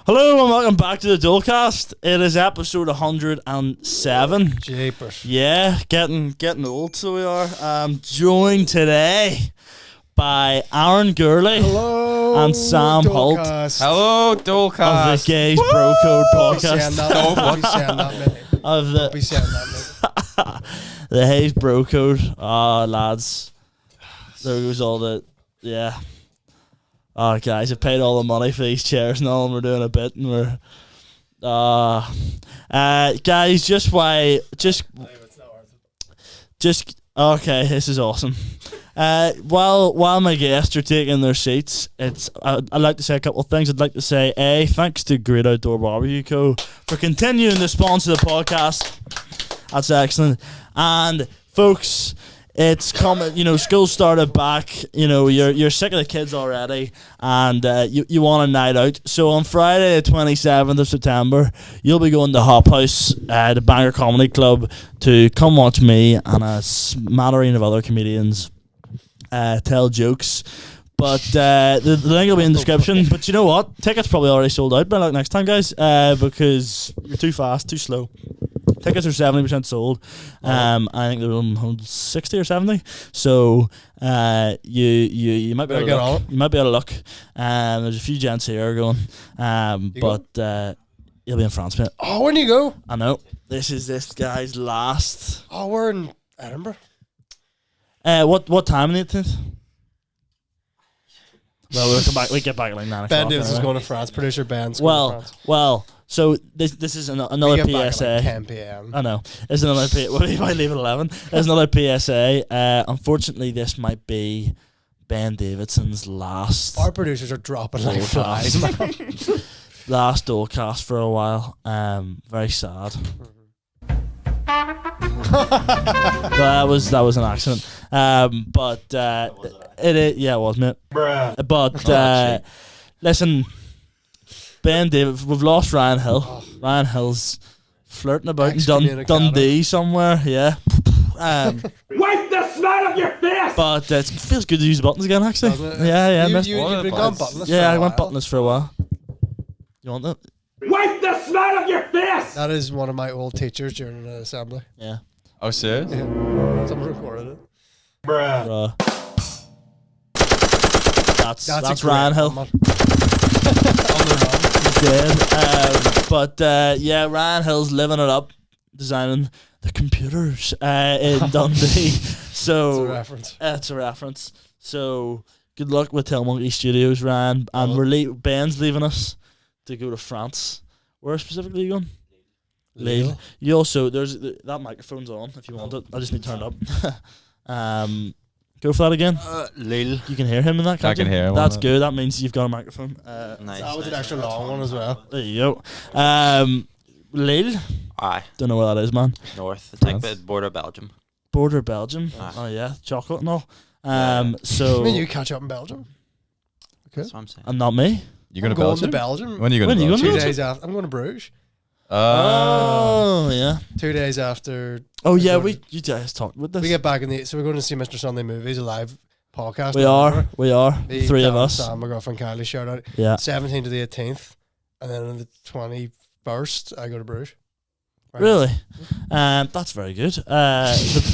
Hello and welcome back to the Dolecast. It is episode 107. Jeepers. Yeah, getting old, so we are. I'm joined today by Arron Gourley. Hello. And Sam Holt. Hello, Dolecast. Of the Gays Bro Code podcast. Of the the Hayes Bro Code. Lads. There goes all the... Yeah. Oh, guys, I've paid all the money for these chairs and all, and we're doing a bit, and we're... guys, okay, this is awesome. While my guests are taking their seats, I'd like to say a couple of things. I'd like to say, thanks to Great Outdoor Barbecue Co. for continuing to sponsor the podcast. That's excellent. And, folks... It's coming, school started back, you're sick of the kids already, and you want a night out. So on Friday the 27th of September, you'll be going to Hop House, the Bangor Comedy Club, to come watch me and a smattering of other comedians tell jokes. But the link will be in the description. But you know what? Tickets probably already sold out by like next time, guys, because you're too fast, too slow. Tickets are 70% sold. I think they're on 160 or 70. So you might be able to look. You might be able to look. There's a few gents here going. You'll be in France, mate. Oh, when do you go? I know. This is this guy's last. Oh, we're in Edinburgh. What time in the 18th? Well, we'll come back. We get back at like 9 o'clock. Ben Davis is going to France. Producer Ben's going to France. Well. So this is another PSA. Back at like 10 p.m. I know. There's another PSA. Well, we might leave at 11. There's another PSA. Unfortunately, this might be Ben Davidson's last. Our producers are dropping like flies, man. Last Dolecast for a while. Very sad. Well, that was an accident. It was, mate. But listen. Ben David, we've lost Ryan Hill. Oh. Ryan Hill's flirting about in Dundee somewhere. Yeah. Wipe the smell of your face. But it feels good to use the buttons again, actually. Yeah. You've been gone buttonless. Yeah, I went buttonless for a while. You want that? Wipe the smell of your face. That is one of my old teachers during the assembly. Yeah. Oh, serious? Yeah. Someone recorded it. Bruh. That's Ryan Hill. On the run. Dead. Ryan Hill's living it up, designing the computers in Dundee. So it's a reference. It's a reference. So good luck with Monkey Studios, Ryan. And Ben's leaving us to go to France. Where specifically are you going? Lille. You also that microphone's on if you want it. I just need to turn it up. Go for that again. Lille. You can hear him in that, can't you? I can hear him. That's good. That means you've got a microphone. Nice. That was an extra long one as well. There you go. Lille. Aye. Don't know where that is, man. North. It's like the border of Belgium. Border Belgium. Aye. Oh yeah, chocolate and all. So. I mean, you catch up in Belgium. Okay. That's what I'm saying. And not me. You're going to Belgium? Belgium. When are you going to Belgium? 2 days after. I'm going to Bruges. Oh yeah. 2 days after. Oh yeah, you guys talked with this. We get back so we're going to see Mr. Sunday Movies, a live podcast. We are. Three of us. Sam, my girlfriend Kylie, shout out. Yeah. 17th to the 18th, and then on the 21st, I go to Bruges. Really? That's very good. That's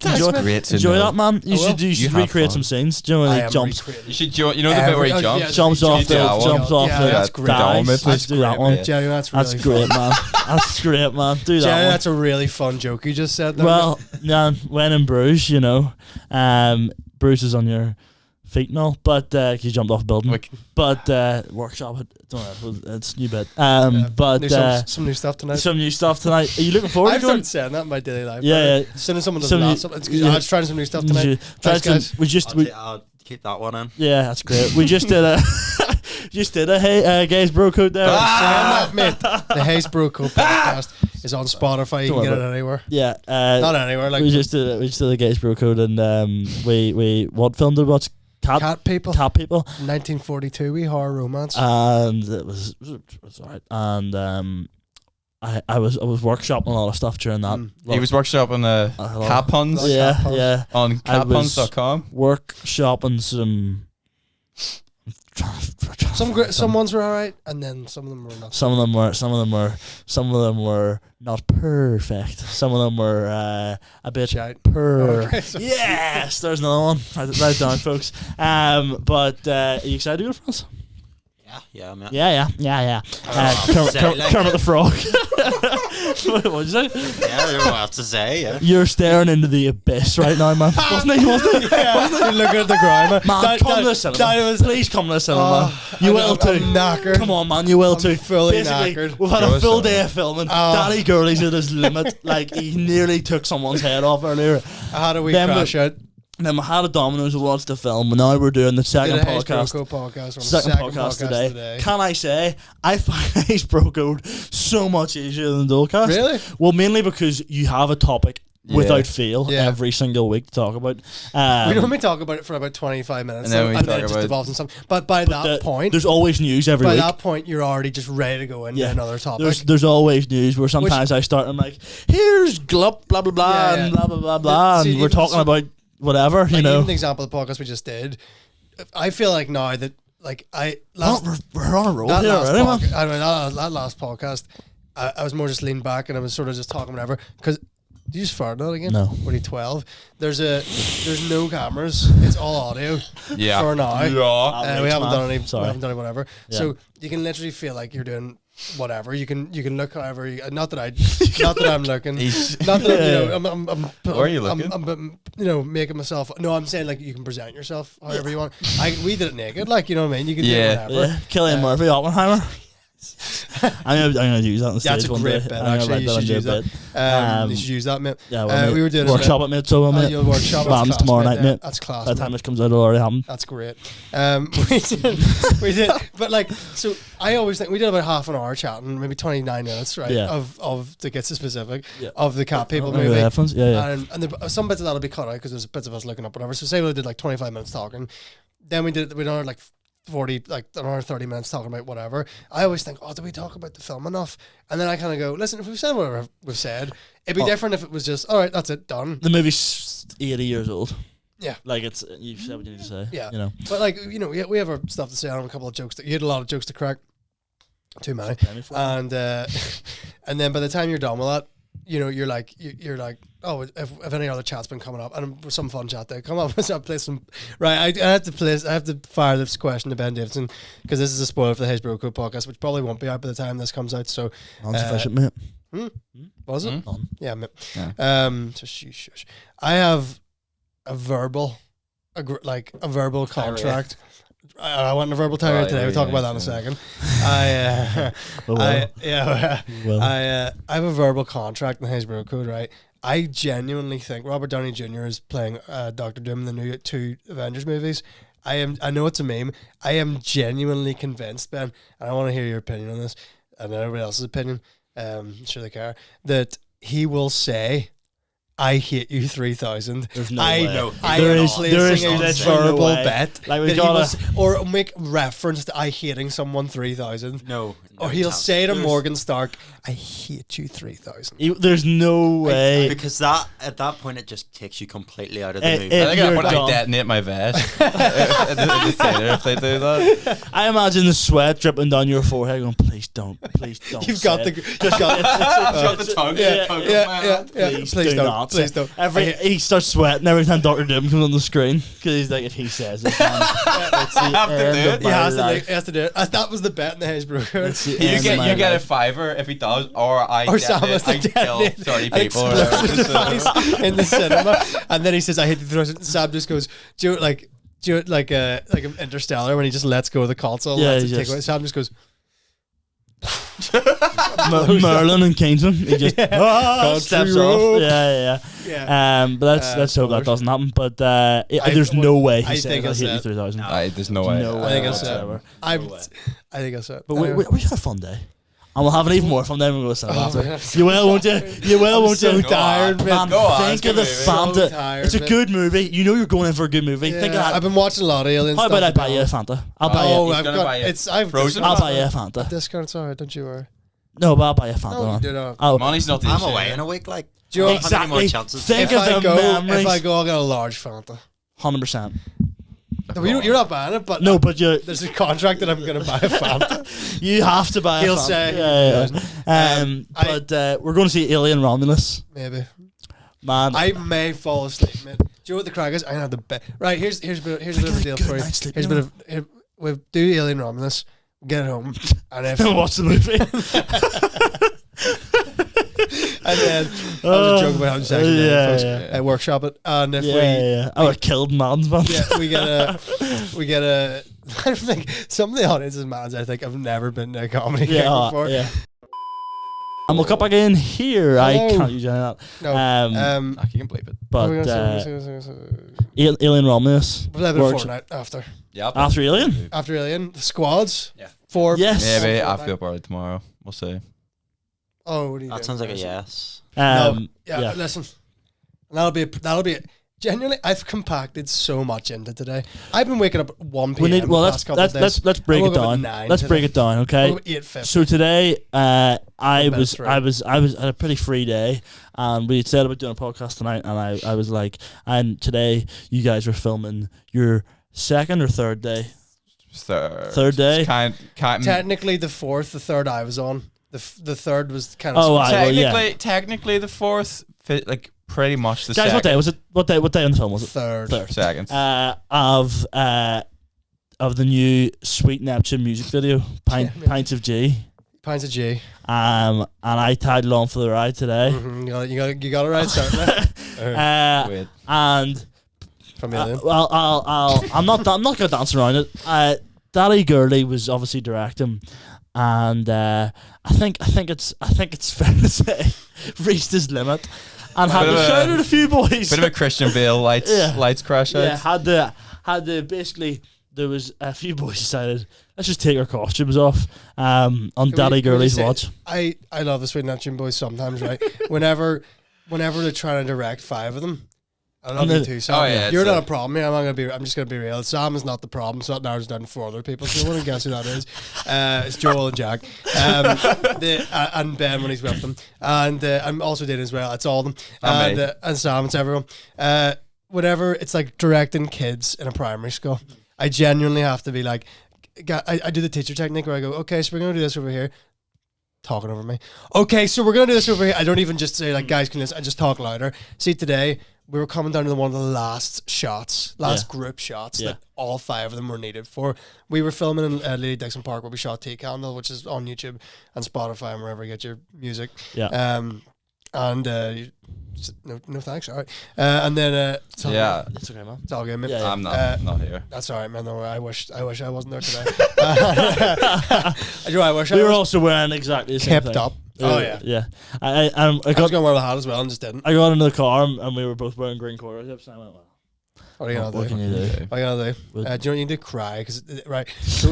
enjoy that, man. You should recreate some scenes. Do you know when he jumps? You should the bit where he jumps? Jumps off the that's great. Let's do that one. Jerry, that's great, man. That's great, man. Do that Jerry, one. that's a really fun joke you just said there. Well, when in Bruges, Bruges is on your feet and all, but you jumped off a building. But workshop it. It's a new bit. Some new stuff tonight. Some new stuff tonight. Are you looking forward to going? I've started saying that in my daily life. Yeah. Sending someone to laugh. I was trying some new stuff tonight. I'll keep that one in. Yeah, that's great. We just did a Gays Bro Code there. Mate, the Hayes Bro Code podcast is on Spotify. You can get it anywhere. Yeah, not anywhere. Like we just did a Gays Bro Code, and we what film did we watch? Cat People. 1942 wee horror romance. And it was alright. And I was workshopping a lot of stuff during that. He was workshopping cat puns. Yeah. On catpuns.com. Workshopping some Some ones were alright, and then some of them were not. Some of them were not perfect. Some of them were a bit Shite. per. Okay, so- Yes, there's another one. Write it down, folks. But are you excited to go to France? Yeah, man. Yeah. Kermit the Frog. What'd you say? Yeah, I don't know what else to say. Yeah. You're staring into the abyss right now, man. Wasn't he? Yeah, you're looking at the ground, Man, come to the cinema. Please come to the cinema. You will too. I'm knackered. Come on, man. You will too. Fully Basically, knackered. we've had a full day of filming. Danny Gourley's at his limit. Like, he nearly took someone's head off earlier. How do we Then crash out? Then we had a Domino's, we watched the film, and now we're doing the second podcast. Second podcast today. Can I say, I find Ace Bro Code so much easier than Dolecast. Really? Well, mainly because you have a topic without fail Yeah. every single week to talk about. We normally talk about it for about 25 minutes, And then we and talk then it just about- devolves in something. But by that point, there's always news every by week. that point, you're already just ready to go into another topic. There's always news where sometimes I start and I'm like, here's glup, blah, blah, blah, Yeah, and yeah. blah, blah, blah, blah, See, and we're even talking so- about whatever, you Like, know. even the example of the podcast we just did, I feel like now that We're on a roll that here last already, man. podcast, I mean, that last podcast, I was more just leaning back and I was sort of just talking whatever. Because did you just fart that again? No. What are you, 12? There's no cameras. It's all audio. Yeah. For now. Yeah. We haven't man. done any. Sorry. We haven't done any whatever. Yeah. So you can literally feel like you're doing whatever. You can look however. Not that I'm looking. Not that I'm Where are you looking? I'm making myself. No, I'm saying like you can present yourself however you want. We did it naked, like you know what I mean. You can do Yeah. whatever. Yeah. Killian Murphy, Oppenheimer. I'm gonna use that on the stage. That's a one great day. bit. I'm gonna Actually, write you that should into a use that. bit. You should use that, mate. Yeah, well, we were doing workshop it, mate. So, mate. You'll workshop. Bams That's tomorrow class, night, mate. That's class. By the time mate. this comes out, it'll already happen. That's great. We did, but like, so I always think we did about half an hour chatting, maybe 29 minutes, right? Yeah. Of to get specific, Yeah. of the Cat People Maybe movie. the headphones. Yeah. And some bits of that'll be cut out because there's bits of us looking up whatever. So say we did like 25 minutes talking, then we did like 40, like an hour 30 minutes talking about whatever. I always think, did we talk about the film enough? And then I kind of go, listen, if we've said whatever we've said, it'd be different if it was just, all right, that's it, done. The movie's 80 years old. Yeah. Like you've said what you need to say. Yeah. You know. But like, we have our stuff to say. I have a couple of jokes. You had a lot of jokes to crack. Too many. And and then by the time you're done with that, you're like, if any other chat's been coming up, and some fun chat there, come up and play some. Right, I have to fire this question to Ben Davidson because this is a spoiler for the Hayes Bro Code podcast, which probably won't be out by the time this comes out. So Non-sufficient, mate. was it? None. Yeah, mate. Yeah. Just shush. I have a verbal, contract. I want a verbal tirade today. We'll talk about that in a second. I have a verbal contract in the Hayes Bro Code, right? I genuinely think Robert Downey Jr. is playing Dr. Doom in the new 2 Avengers movies. I know it's a meme. I am genuinely convinced, Ben, and I want to hear your opinion on this, and everybody else's opinion. I'm sure they care, that he will say, I hate you 3000. There's no way. There is no verbal way. bet. Like, we that he gotta- or make reference to I hating someone 3000. No. Or he'll say to Morgan Stark, I hate you 3000. There's no way. Because at that point it just takes you completely out of the movie. I think You're I done. detonate my vest in the theater if they do that. I imagine the sweat dripping down your forehead going, please don't. You've got say the it." Got the tongue. yeah. Please Please do don't. not. Please don't. He starts sweating every time Dr. Doom comes on the screen because he's like, if he says it, man, it's the have to end do of it. He my has life. to do it. That was the bet in the Hayes Bro Code. It's the You end of get my a life. $5 if he does, or Sam has to kill detonate 30 an people. Or explosive whatever. device in the cinema, and then he says, "I hate to throw it." Sam just goes, "Do it like an Interstellar when he just lets go of the console." Yeah, lets he it take just- away. Sam just goes, Merlin and Kingsman. He just Country steps road. off. Yeah. "Yeah." But let's hope that doesn't happen. But there's no way he I says think I it's hit you it. 3000. There's no way. No I way think it's whatsoever. I think it's it. But we had a fun day. And we'll have an even more fun day when we go to cinema after. man. You will, won't you? You will, won't so you? tired, man. Man, Go on, think it's a of the good movie. Fanta. So tired, It's a man. good movie. You know you're going in for a good movie. Yeah, Think of that. I've been watching a lot of Alien How stuff. about I buy you a Fanta? I'll buy Oh, you. I've gonna got buy you I've Frozen I'll discount. buy you a Fanta. Discount's alright, don't you worry. No, but I'll buy you a Fanta, No, man. you do not. Oh, Money's not the I'm issue. away in a week, like. Do you know How many more exactly. chances? Think If of I the go, memories. I'll get a large Fanta. 100%. You're not buying it, but No, but there's a contract that I'm going to buy a Fanta. you have to buy. He'll a Fanta. say. Yeah. But we're going to see Alien Romulus. Maybe. Man, I may fall asleep, man. Do you know what the crack is? I have the best. Right, here's a bit of a deal for you. Here's a bit of. We'll do Alien Romulus. Get it home, and if watch the movie. and then that was a joke about having sex with the folks. Workshop it, and if I would have killed man's man. Yeah, we get a. I think some of the audience's mans. I think have never been to a comedy gig before. Yeah. And we'll come back in here. Hello. I can't use any of that. No. You can believe it. But Alien Romulus. We'll have a fortnight after. Yep. After Alien? After Alien, the squads. Yeah. 4. Yes. Maybe I'll be up early tomorrow. We'll see. Oh, what are you That doing? sounds like a yes. No. Yeah. Listen. That'll be. Genuinely, I've compacted so much into today. I've been waking up at 1 p.m. Let's break it down. Let's break it down, okay? 8:50. So today, I had a pretty free day, and we said about doing a podcast tonight, and I was like, and today you guys were filming your second or third day. Third day. Technically the fourth, the third I was on. The third was kind Oh, of. Technically the fourth, like pretty much the guys, second. what day was it? What day on the film was it? Third. Second. Of the new Sweet Neptune music video, Pints of G. Pints of G. And I tagged along for the ride today. Mm-hmm. You got it right, certainly. And from Alien. I'm not gonna dance around it. Daddy Gourley was obviously directing, and I think it's fair to say reached his limit, and had to shout at a few boys. Bit of a Christian Bale lights crash out. Yeah, had to basically. There was a few boys decided let's just take our costumes off on Daddy Gourley's watch. I love the Sweet Neptune boys sometimes, right? whenever they're trying to direct 5 of them. I love you too, Sam. You're not a problem here. I'm just gonna be real. Sam is not the problem, so that narrows down 4 other people. So you want to guess who that is? It's Joel and Jack, and Ben when he's with them, and I'm also Dana as well. It's all of them, and Sam. It's everyone. Whatever. It's like directing kids in a primary school. I genuinely have to be like, I do the teacher technique where I go, okay, so we're gonna do this over here. Talking over me. Okay, so we're gonna do this over here. I don't even just say like, guys, can listen. I just talk louder. See, today we were coming down to one of the last group shots that all 5 of them were needed for. We were filming in Lady Dixon Park where we shot Tea Candle, which is on YouTube and Spotify and wherever you get your music. Yeah. No thanks. All right. And then it's okay, man. It's all good, man. Yeah, I'm not here. That's all right, man. No, I wish I wasn't there today. I wish we were also wearing exactly the same kept thing. up. Oh yeah. I was going to wear the hat as well and just didn't. I got into the car and we were both wearing green quarter zips. And I went, well, what are you gonna do? What can you do? What are you gonna do? Do you know what you need to cry? Because right, so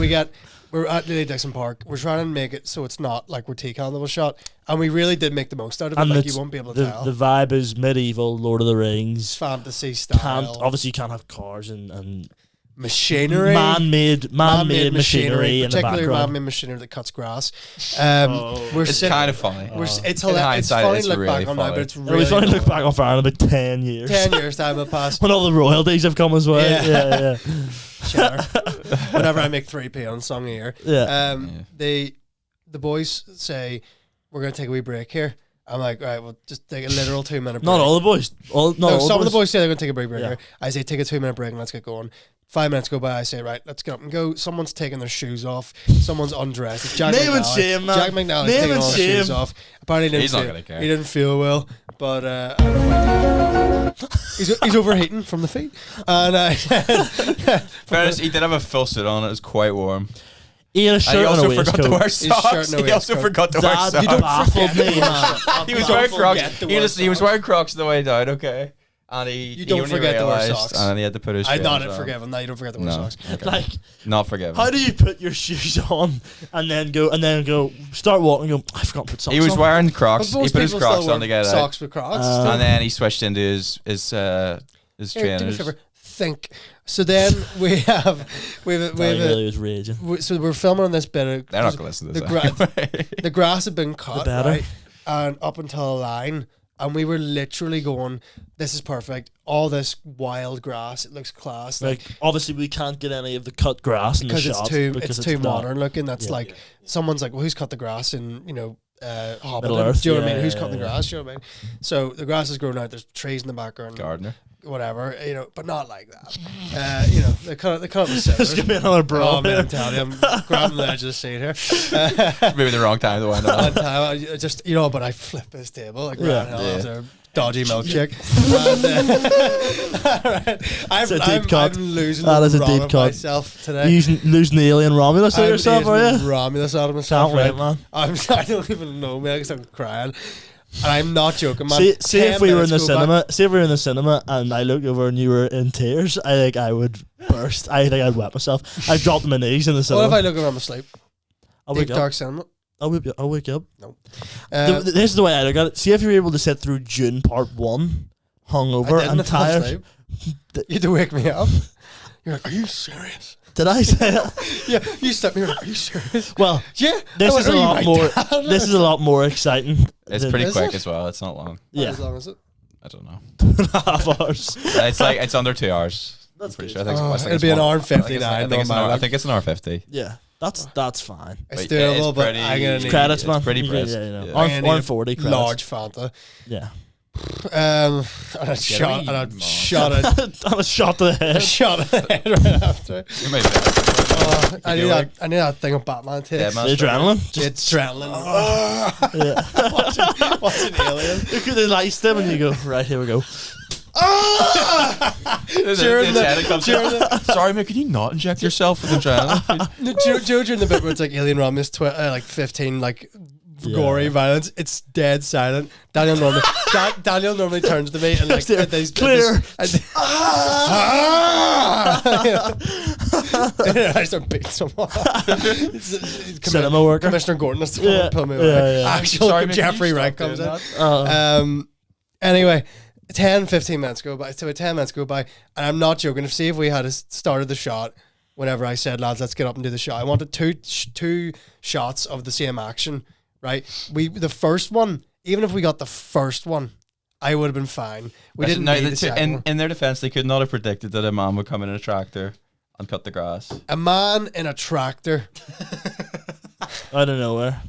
we're at Lady Dixon Park. We're trying to make it so it's not like we're Tea Candle was shot, and we really did make the most out of it. And like you won't be able to tell. The vibe is medieval, Lord of the Rings, fantasy style. Obviously, you can't have cars and machinery, man-made machinery in the particularly background. man-made machinery that cuts grass. It's kind of funny. It's hilarious. It's funny to look really back on now, but it's really funny to look back on Farron in about 10 years. 10 years time will pass when all the royalties have come as well. Yeah. Sure. Whenever I make 3p on song a year. The boys say we're gonna take a wee break here. I'm like, all right, we'll just take a literal 2-minute break. Not all the boys. Some of the boys say they're gonna take a break here. I say take a 2-minute break and let's get going. 5 minutes go by, I say, right, let's get up and go. Someone's taking their shoes off. Someo's undressed. It's Jack Name McNally. and shame, man. Jack McNally's taking all his shoes off. Apparently he's not gonna care. He didn't feel well, but I don't know why he's overheating from the feet. And fairness, he did have a full suit on. It was quite warm. He had a shirt and a waistcoat. To wear socks. He also forgot to wear socks. You don't baffled me, man. He was wearing Crocs. He was wearing Crocs on the way down, okay? And you don't forget to wear socks. And then he had to put his shoes on. I not forgive him. No, you don't forget to wear socks. Okay. Like, not forgive him. How do you put your shoes on and then go start walking and go, I forgot to put socks on? He was wearing Crocs. He put his Crocs on to get out. Socks with Crocs. And then he switched into his trainers. Think. So then we have really was raging. So we're filming on this bit of. They're not going to listen to this. The grass had been cut, right? And up until a line. and we were literally going, "This is perfect. All this wild grass, it looks class." Like obviously we can't get any of the cut grass in the because shot it's too modern looking. That's like someone's like, "Well, who's cut the grass?" And Middle Earth, do you know what I mean? Who's cutting the grass? Do you know what I mean? So the grass is growing out. There's trees in the background. Gardener. Whatever, but not like that. They cut it with There's scissors. gonna be another bro. Oh man, I'm telling you, I'm grabbing the edge of the seat here. Maybe the wrong time to wind up. One time, I just but I flip this table like Yeah. after dodgy milkshake. I'm losing That is a the deep run of cut. myself today. Losing the alien Romulus out of yourself, are you? Romulus out of myself, Can't wait, man. I don't even know, man, because I'm crying. And I'm not joking, man. See if 10 we were in the minutes go cinema. by- See if we were in the cinema and I looked over and you were in tears. I think I would burst. I think I'd wet myself. I dropped my knees in the What cinema. if I look around my sleep? I'll Deep wake dark up. cinema? I'll wake up. No. This is the way I look at it. See if you're able to sit through June Part 1 hungover and tired. You had to wake me up. You're like, are you serious? Did I say it? Yeah, you stepped me. You're like, are you serious? Well, Yeah. this I is went, a "Are you lot my more. dad?" This is a lot more exciting. It's than- pretty Is quick it? as well. It's not long. Yeah, As long as it. I don't know. 2.5 hours. It's under 2 hours. That's Pretty good. sure. I think it's It'd be an hour and I think 59. I think it's an hour 50. Yeah, that's fine. It's But yeah, it's doable, but pretty- I'm gonna need Credits, man. pretty Yeah, brisk. yeah, you know. Yeah. On, I'm gonna on need 40 a credits. large Fanta. Yeah. And a shot, wee and a mod. shot it. And a shot to the A head. shot at the head right after. You might be- I need do that. like- I need that thing of Batman takes. Yeah, The adrenaline. It's adrenaline. Yeah. Watching Alien. Look at the lights them and you go, right, here we go. During the Sorry, mate, can you not inject yourself with adrenaline? during the bit where it's like Alien Romulus, like 15, like gory violence, it's dead silent. Daniel normally turns to me and like Clear. I start beating someone. Cinema worker. Commissioner Gordon has to Yeah, pull me away. yeah, yeah. Actual Sorry, mate, can you Jeffrey stop Wright comes in. doing that? Anyway, 10-15 minutes go by. So 10 minutes go by, and I'm not joking. See if we had started the shot whenever I said, lads, let's get up and do the shot. I wanted two shots of the same action, right? The first one, even if we got the first one, I would have been fine. We didn't need the second one. In their defense, they could not have predicted that a man would come in a tractor and cut the grass. A man in a tractor I don't know where.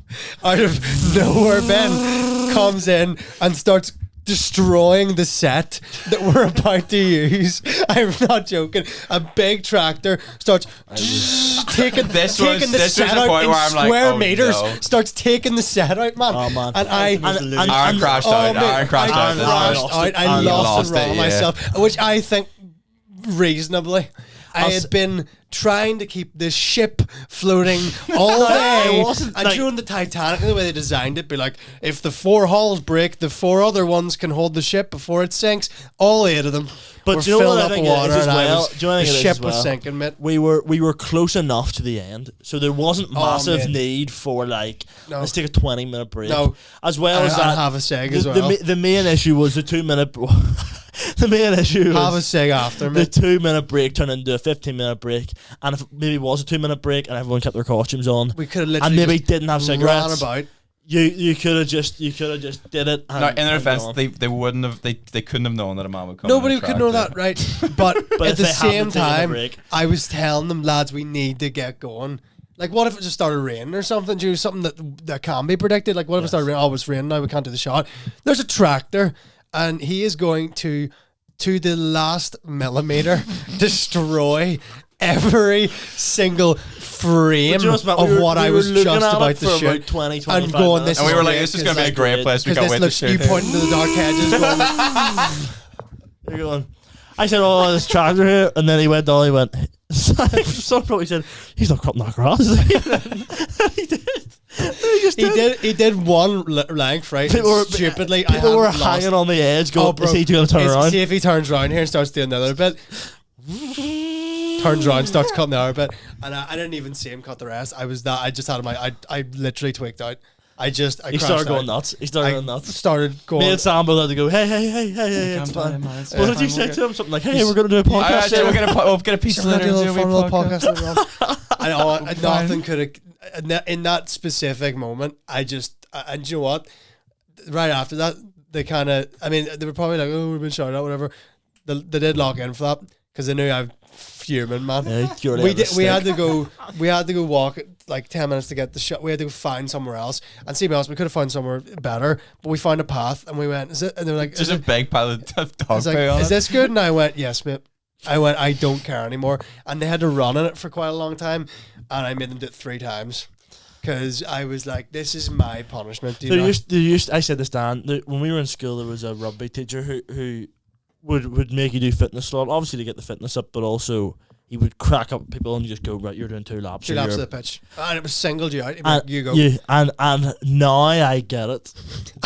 out of nowhere, Ben, comes in and starts destroying the set that we're about to use. I'm not joking. A big tractor starts taking the This was set the out point in where I'm like, square oh, meters. no. Starts taking the set out, man. Oh, man. And I Aaron crashed oh, out. mate, Aaron crashed I out. crashed out. I lost it, and wrong yeah. myself, which I think reasonably. I had been trying to keep this ship floating all day. It wasn't And like- during the Titanic, the way they designed it, be like, if the 4 hulls break, the 4 other ones can hold the ship before it sinks. All 8 of them But were do you know filled what I up with think it is water, as and well? Do you know what I the think it is ship as was well? sinking, mate. We were close enough to the end, so there wasn't massive man. need for like No. let's take a 20-minute break. No. As well as And that, have a seg as well. the main issue was the 2-minute. The main issue Have a was seg after, the mate. 2-minute break turned into a 15-minute break, and if it maybe was a 2-minute break and everyone kept their costumes on, We could have and literally maybe just didn't have ran cigarettes, about. you could have just did it. And, No, in their and defense, gone. they wouldn't have. They couldn't have known that a man would come. Nobody in a could know tractor. that, right? But, But at if the they hadn't same taken a time, break- I was telling them, lads, we need to get going. Like, what if it just started raining or something? Do something that can be predicted? Like, what if it started raining? Oh, it's raining now. We can't do the shot. There's a tractor, and he is going to the last millimeter, destroy every single frame But just, man, of we were- what we I were was looking just at about it to for shoot. about 20, And 25 going, minutes. this And we were is like, great, this is going to be a 'cause great place. We can't wait to this shoot. you it. pointing to the dark hedges going, You're going. I said, "Oh, this tractor here," and then he went on. He went. Some probably said, "He's not cutting that grass." He did. He did one length, right? People were Stupidly, People were I haven't lost- hanging on the edge. Going, Oh, bro, "Is he going to turn around?" See if he turns around here and starts doing the other bit. Turns around, starts cutting the other bit, and I didn't even see him cut the rest. I just had my. I literally tweaked out. I He crashed started going out. nuts. He started going nuts. Started going. Me and Sambo had to go, hey, it's fine. What did you say to him? Something like, hey, we're going to do a podcast. Actually, we'll get a piece of We'll later do a and do a fun wee little podcast. podcast later on. I know We'll be fine. nothing could have. In that specific moment, and you know what? Right after that, they kind of, I mean, they were probably like, oh, we've been shouted at, whatever. They did lock in for that because they knew I'm fuming, man. We had to go walk like 10 minutes to get the shot. We had to go find somewhere else. And see, we could have found somewhere better, but we found a path and we went, is it? And they were like, just a big pile of dog like, poo on is it. this good? And I went, yes, mate. I don't care anymore. And they had to run in it for quite a long time. And I made them do it 3 times. Because I was like, this is my punishment. I said this, Dan, when we were in school, there was a rugby teacher who would make you do fitness a lot, obviously to get the fitness up, but also he would crack up people and just go, right, you're doing 2 laps. 2 laps of the pitch. And it was singled you out. And you go. And now I get it.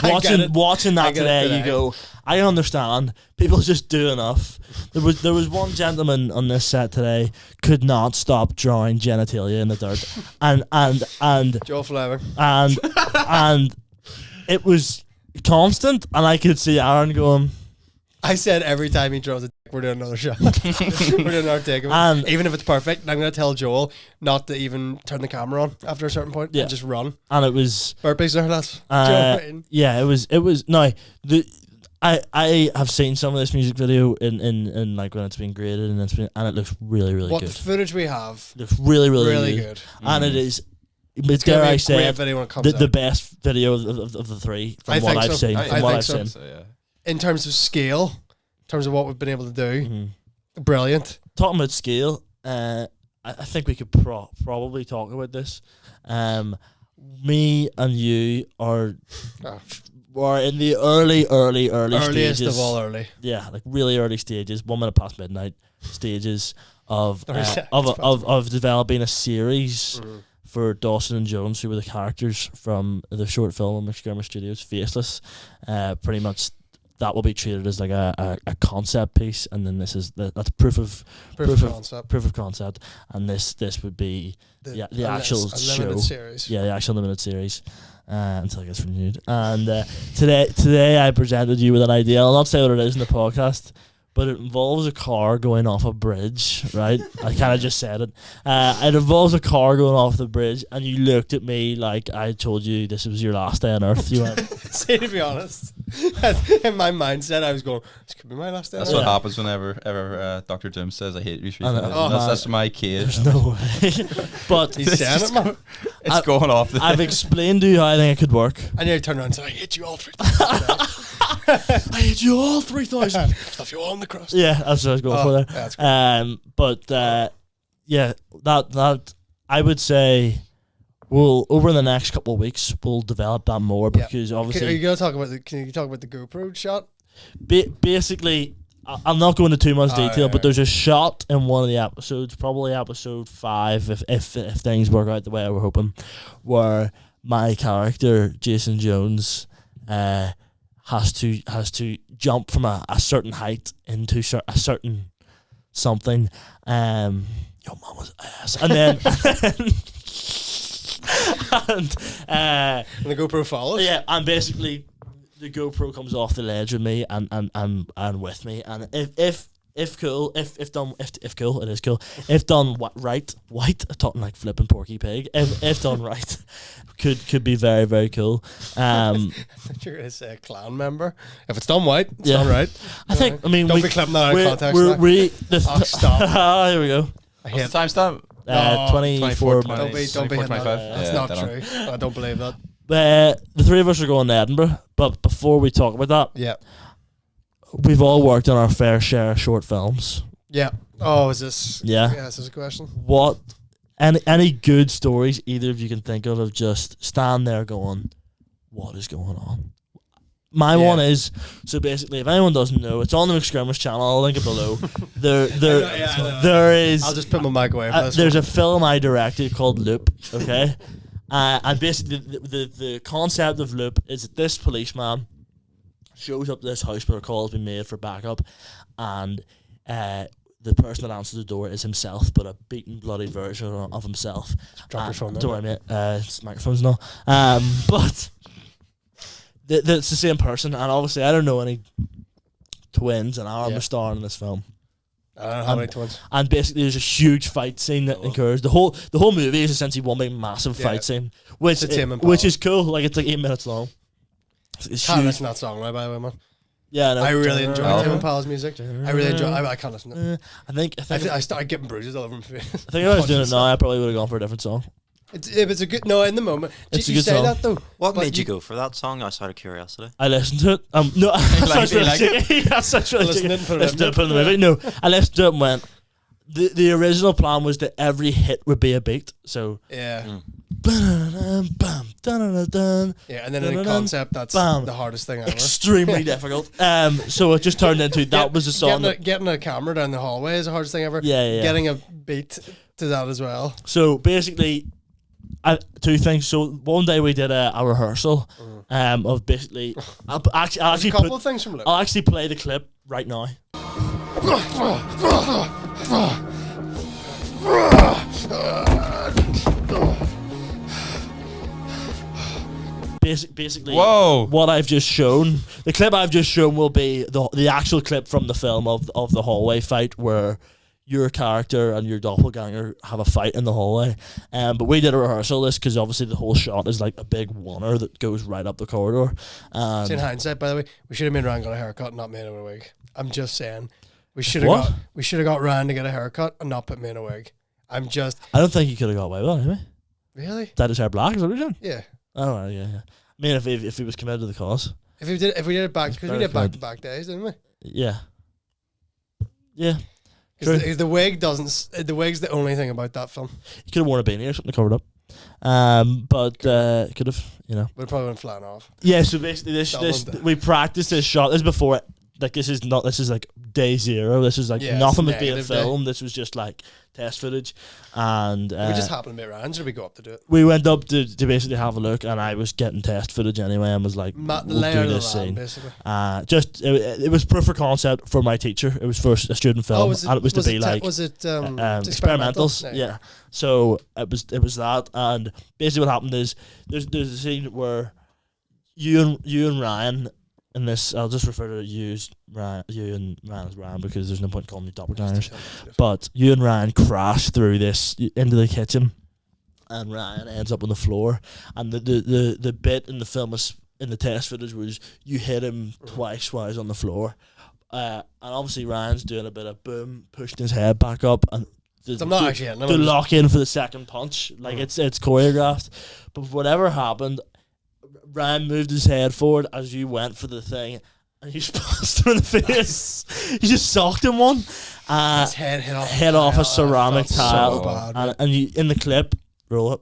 Watching that today, you go, I understand. People just do enough. There was one gentleman on this set today could not stop drawing genitalia in the dirt. And Joe Flavor. And it was constant, and I could see Arron going, I said every time he draws a dick, we're doing another shot. We're doing another take of it. Even if it's perfect, I'm going to tell Joel not to even turn the camera on after a certain point and just run. And it was burpees there, lads. Yeah, it was. No, I have seen some of this music video in like when it's been graded and it looks really really good. What footage we have looks really good. And it is. It's dare I say the best video of the 3 from what I've seen. From what I've seen. So, yeah. In terms of scale, in terms of what we've been able to do, brilliant. Talking about scale, I think we could probably talk about this. Me and you are in the earliest stages of all early. Yeah, like really early stages, 1 minute past midnight stages of developing a series for Dawson and Jones, who were the characters from the short film Mcskirmish Studios, Faceless. Pretty much that will be treated as like a concept piece, and then that's proof of concept, and this would be the actual show series. Yeah, the actual limited series until it gets renewed. And today I presented you with an idea. I'll not say what it is in the podcast, but it involves a car going off a bridge, right? I kind of just said it. It involves a car going off the bridge, and you looked at me like I told you this was your last day on Earth. You went, see, to be honest, in my mindset, I was going, this could be my last day. That's what happens whenever Dr. Jim says, I hate you. That's my cage. There's no way. But he's saying it, man. It's going off. I've explained to you how I think it could work. And you turn around and say, I hate you all 3,000. I hate you all 3,000. Stuff you all on the crust. Yeah, that's what I was going for there. That's cool. But yeah, that I would say we'll over the next couple of weeks we'll develop that more because obviously. Are you gonna talk about can you talk about the GoPro shot? Basically, I'm not going into too much detail, but there's a shot in one of the episodes, probably episode 5, if things work out the way we're hoping, where my character Jason Jones has to jump from a certain height into a certain something. Your mama's ass, and then and the GoPro follows. Yeah, and basically the GoPro comes off the ledge with me and with me, and if cool, it is cool. If done right, talking like flipping Porky Pig. If done right, could be very very cool. I thought you were gonna say a clan member. If it's done right, it's done right. I think. I mean, don't be clipping that out of context. Stop. Here we go. What's the timestamp? 24. Don't be 25. That's not true. I don't believe that. The 3 of us are going to Edinburgh, but before we talk about that, we've all worked on our fair share of short films. Yeah. Oh, is this? Yeah. Yeah, this is a question. What? Any good stories either of you can think of just stand there going, what is going on? My one is, so basically, if anyone doesn't know, it's on the Mcskirmish channel. I'll link it below. There is. I'll just put my mic away. There's a film I directed called Loop. Okay, and basically the concept of Loop is that this policeman shows up to this house where a call has been made for backup, and the person that answers the door is himself, but a beaten, bloody version of himself. Drop your phone there. Don't worry, mate. It's microphones and all. But it's the same person, and obviously I don't know any twins, and Arron was starring in this film. I don't know how many twins. And basically there's a huge fight scene that occurs. The whole movie is essentially one big massive fight scene, which is cool. Like, it's like 8 minutes long. It's Can't huge. listen to that song now, by the way, man. Yeah, no, I really enjoy Oh. Tim and Pal's music. I really enjoy. I can't listen to it. I think I started getting bruises all over my face. I think if I was doing it now, I probably would have gone for a different song. It's a good. No, in the moment. It's a you good say song. that though. What but made you go for that song? Outside of curiosity. I listened to it. No, liked it? That's such really Listened chicken. to it and put it Listened to in. it, put it in the movie. No, I listened to it and went. The original plan was that every hit would be a beat. So Yeah. bam, bam, dun. Yeah, and then in Dun-dun-dun, concept, that's bam. the hardest thing ever. Extremely difficult. So it just turned into that was the song. Getting a camera down the hallway is the hardest thing ever. Yeah. Getting a beat to that as well. So basically, two things. So one day we did a rehearsal of basically. I'll There's a actually couple put, of things from Luke. I'll actually play the clip right now. Basically, Whoa. what I've just shown, the clip I've just shown will be the actual clip from the film of the hallway fight where your character and your doppelganger have a fight in the hallway. But we did a rehearsal of this because obviously the whole shot is like a big oneer that goes right up the corridor. So in hindsight, by the way, we should have made Ryan got a haircut and not made him a wig. I'm just saying. We should What? have got Ryan to get a haircut and not put me in a wig. I don't think you could have got away with that anyway. Really? Dyed his hair black, is that what you're saying? Yeah. Oh, right, yeah. I mean, if he was committed to the cause. If we did it back, because we very did back to back days, didn't we? Yeah. Yeah. Because the wig doesn't. The wig's the only thing about that film. You could have worn a beanie or something to cover it up. But could have, But it probably went flying off. Yeah, so basically we practiced this shot. This is before it. Like this is like day zero. This is like nothing was being filmed. This was just like test footage, and we just happened to meet Ryan, so we go up to do it. we went up to basically have a look, and I was getting test footage anyway, and was like, The we'll layer do of this the land, scene. basically. It was proof of concept for my teacher. It was for a student film, and it was to be like experimentals. Yeah. So it was that, and basically what happened is there's a scene where you and Ryan. In this, I'll just refer to you and Ryan as Ryan because there's no point calling you doppelgangers. But you and Ryan crash through this into the kitchen, and Ryan ends up on the floor. And the bit in the film was in the test footage was you hit him twice while he's on the floor, and obviously Ryan's doing a bit of boom, pushing his head back up, and I'm not actually hitting him. to lock in for the second punch. Like it's choreographed, but whatever happened. Ryan moved his head forward as you went for the thing, and you just passed him in the face. You just socked him one. His head hit off a ceramic tile. So bad, and you, in the clip, roll it.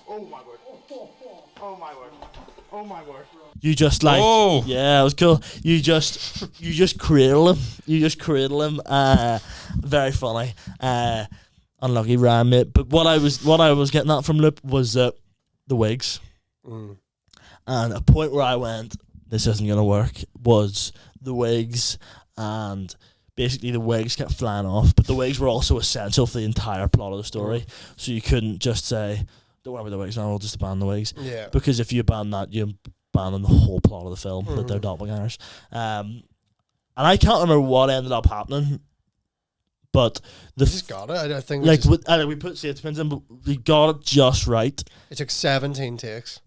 Oh my word. Oh my word. Oh my word. You just like, Oh. yeah, it was cool. You just cradle him. You just cradle him. Very funny. Unlucky Ryan, mate. But what I was getting at from Loop was the wigs. And a point where I went, this isn't gonna work, was the wigs, and basically the wigs kept flying off. But the wigs were also essential for the entire plot of the story. So you couldn't just say, don't worry about the wigs now, we'll just abandon the wigs. Yeah. Because if you abandon that, you abandon the whole plot of the film that they're doppelgangers. And I can't remember what ended up happening, but We just got it. I think like we put safety pins in, but we got it just right. it took 17 takes.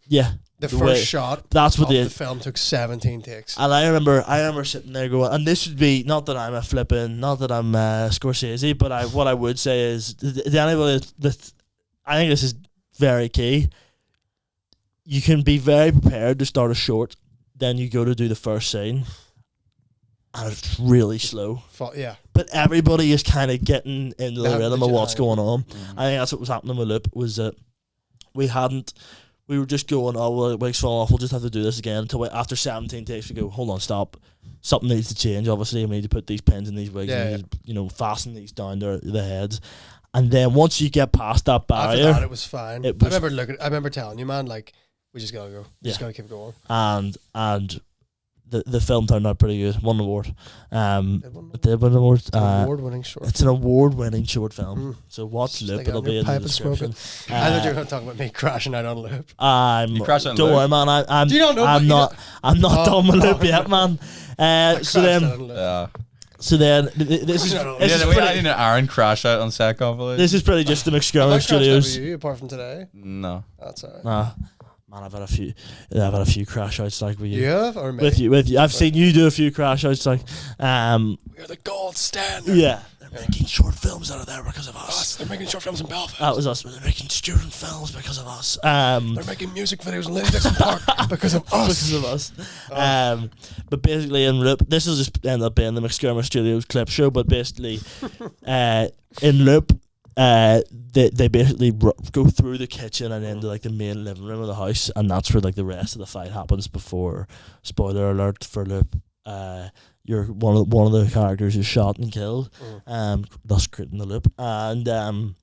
Yeah, The way- first shot that's what of they. the film took 17 takes. And I remember sitting there going, and this would be not that I'm Scorsese, but what I would say is, I think this is very key. You can be very prepared to start a short, then you go to do the first scene, and it's really slow. Yeah. But everybody is kind of getting into the They have rhythm of legit what's hang. going on. I think that's what was happening with Loop, was that we were just going, oh, well, wigs fall off, we'll just have to do this again, until after 17 takes we go, hold on, stop. Something needs to change, obviously. We need to put these pins in these wigs, Yeah, and we need to, fasten these down the heads. And then once you get past that barrier, After that, it was fine. it was- I remember telling you, man, like, we just gotta go. We just gotta keep going. and the film turned out pretty good. Won an award. It did win an award. Award-winning short. It's an award-winning short film. So watch Loop. Stick it It'll on be your in the pipe and smoke description. it. I thought you were going to talk about me crashing out on Loop. I'm. You crashed on Don't Loop? worry, man. I'm. Do you not know? I'm not. I'm not Oh, done with Loop oh, yet, man. So Crashed then, out on Loop. Yeah. So then this is I need an Arron crash out on set compilation. this is pretty just the Have I Mcskirmish crashed out with Studios. you apart from today? No. That's alright. Nah, man, I've had a few crash outs like with you. You have or me? With you. I've seen you do a few crash outs like, We're the gold standard. yeah. They're making short films out of there because of us. They're making short films in Belfast. That was us. They're making student films because of us. They're making music videos in Lady Dixon Park because of us. Because of us. But basically in Loop, this will just end up being the Mcskirmish Studios clip show, but basically in Loop, they basically go through the kitchen and into like the main living room of the house, and that's where like the rest of the fight happens before, spoiler alert for Loop, you're one of the characters is shot and killed, thus creating the loop. And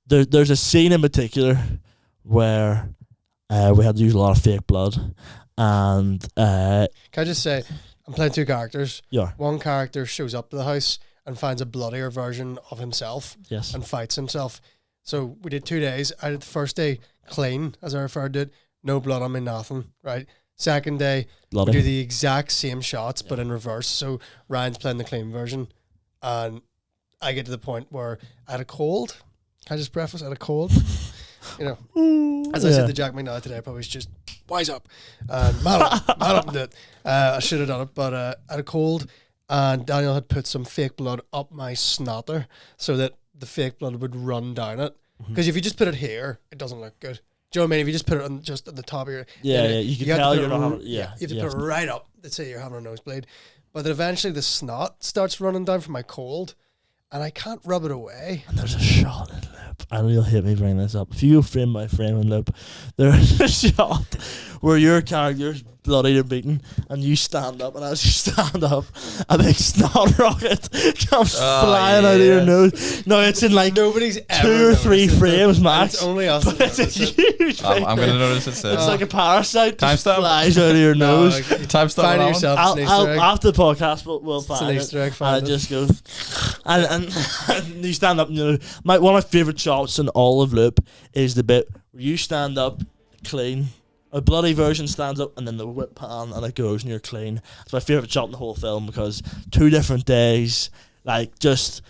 there's a scene in particular where we had to use a lot of fake blood, and Can I just say, I'm playing two characters. yeah, One character shows up to the house and finds a bloodier version of himself yes, and fights himself. So we did 2 days. I did the first day clean, as I referred to it, no blood on me, nothing, right? Second day, bloody. we do the exact same shots, but in reverse. So Ryan's playing the clean version, and I get to the point where I had a cold. Can I just preface? I had a cold. You know, as I said to Jack McNally today, I probably should just wise up and man up and do it. I should have done it, but I had a cold, and Daniel had put some fake blood up my snotter so that the fake blood would run down it. Because if you just put it here, it doesn't look good. Do you know what I mean? If you just put it on just at the top of your you can tell you're not having. you have to put it right up. Let's say you're having a nosebleed, but then eventually the snot starts running down from my cold, and I can't rub it away. And there's a shot in Loop. I know you'll hate me bringing this up. If you go frame by frame in Loop, there's a shot where your character's bloodied and beaten, and you stand up, and as you stand up, a big snot rocket comes flying out of your nose. No, it's in like Nobody's 2 or 3 frames and max. it's only us. But that it's a notice it. huge thing. I'm going to notice it soon. It's like a parasite Time just stamp? flies out of your No, nose. like, Time stamp find on that yourself. It's an Easter egg. After the podcast, we'll It's an find it. Easter egg. And Find it it. just goes, and you stand up. And, you know, one of my favorite shots in all of Loop is the bit where you stand up clean. A bloody version stands up, and then the whip pan, and it goes, and you're clean. It's my favorite shot in the whole film because 2 different days, like just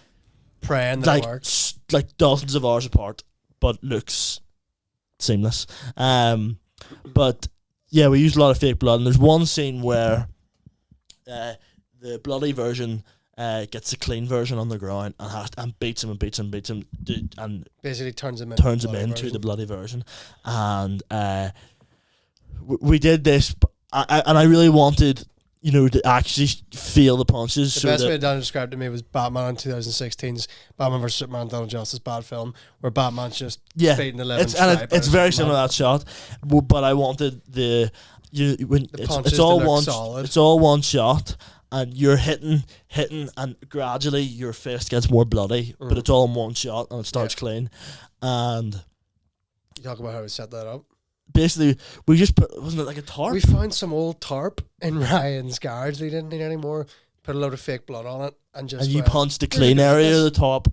Praying that like it works. like dozens of hours apart, but looks seamless. But yeah, we used a lot of fake blood, and there's one scene where the bloody version gets a clean version on the ground and beats him, and Basically turns him into the bloody version. And we did this, and I really wanted, you know, to actually feel the punches. The so best that way Daniel described to me was Batman in 2016's Batman vs Superman: Dawn of Justice bad film, where Batman's just beating the living it's very similar to that shot, but I wanted it's punches all to look one solid. it's all one shot, and you're hitting, and gradually your fist gets more bloody, but it's all in one shot, and it starts clean. And You talk about how we set that up. basically, we just put, wasn't it like a tarp? We found some old tarp in Ryan's garage that he didn't need anymore. Put a load of fake blood on it and just. And you went, punched the "We're clean gonna do area of this." the top.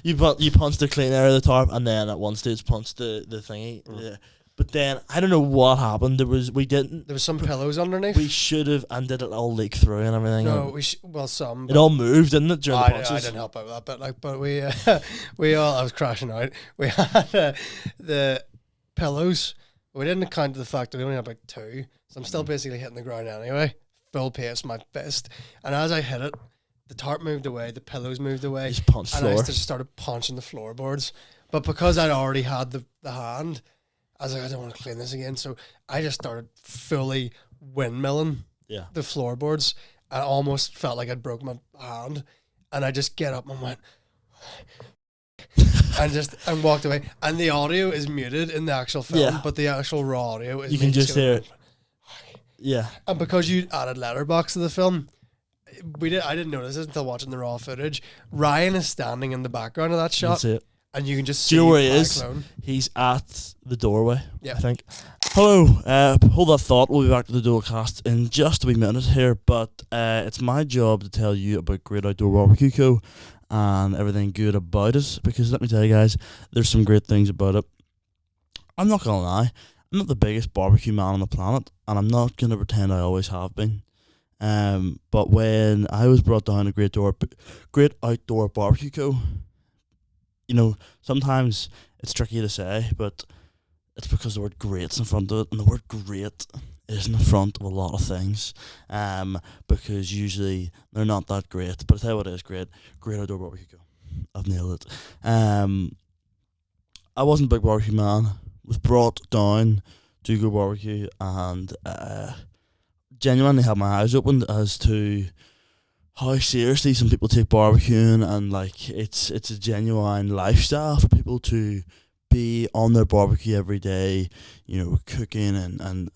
You punched the clean area of the tarp, and then at one stage punched the thingy. Yeah. But then I don't know what happened. There was some pillows underneath. We should have, and did it all leak through and everything? No, some. It all moved, didn't it, during the I punches? didn't help out with that bit. Like, but we all. I was crashing out. We had the pillows. We didn't account for the fact that we only had about 2, so I'm still basically hitting the ground anyway. Full pace, my fist. And as I hit it, the tarp moved away, the pillows moved away, Just punched and floor. I just started punching the floorboards. But because I'd already had the hand, I was like, I don't want to clean this again. So I just started fully windmilling the floorboards. I almost felt like I'd broke my hand. And I just get up and went and walked away. And the audio is muted in the actual film, but the actual raw audio is you can just hear it. Yeah. And because you added letterbox to the film, I didn't notice it until watching the raw footage. Ryan is standing in the background of that shot. That's it. And you can just Do see you know where he Black is? Clone. He's at the doorway, Yeah. I think. Hello, hold that thought. We'll be back to the Dolecast in just a wee minute here, but it's my job to tell you about Great Outdoor Barbecue Co. and everything good about it, because let me tell you guys, there's some great things about it. I'm not going to lie, I'm not the biggest barbecue man on the planet, and I'm not going to pretend I always have been. But when I was brought down to Great Outdoor Barbecue Co., sometimes it's tricky to say, but it's because the word great's in front of it, and the word great is in front of a lot of things, because usually they're not that great. But I tell you what is great Outdoor Barbecue Co. I've nailed it. I wasn't a big barbecue man, was brought down to go barbecue, and genuinely had my eyes opened as to how seriously some people take barbecuing, and like it's a genuine lifestyle for people to be on their barbecue every day, cooking and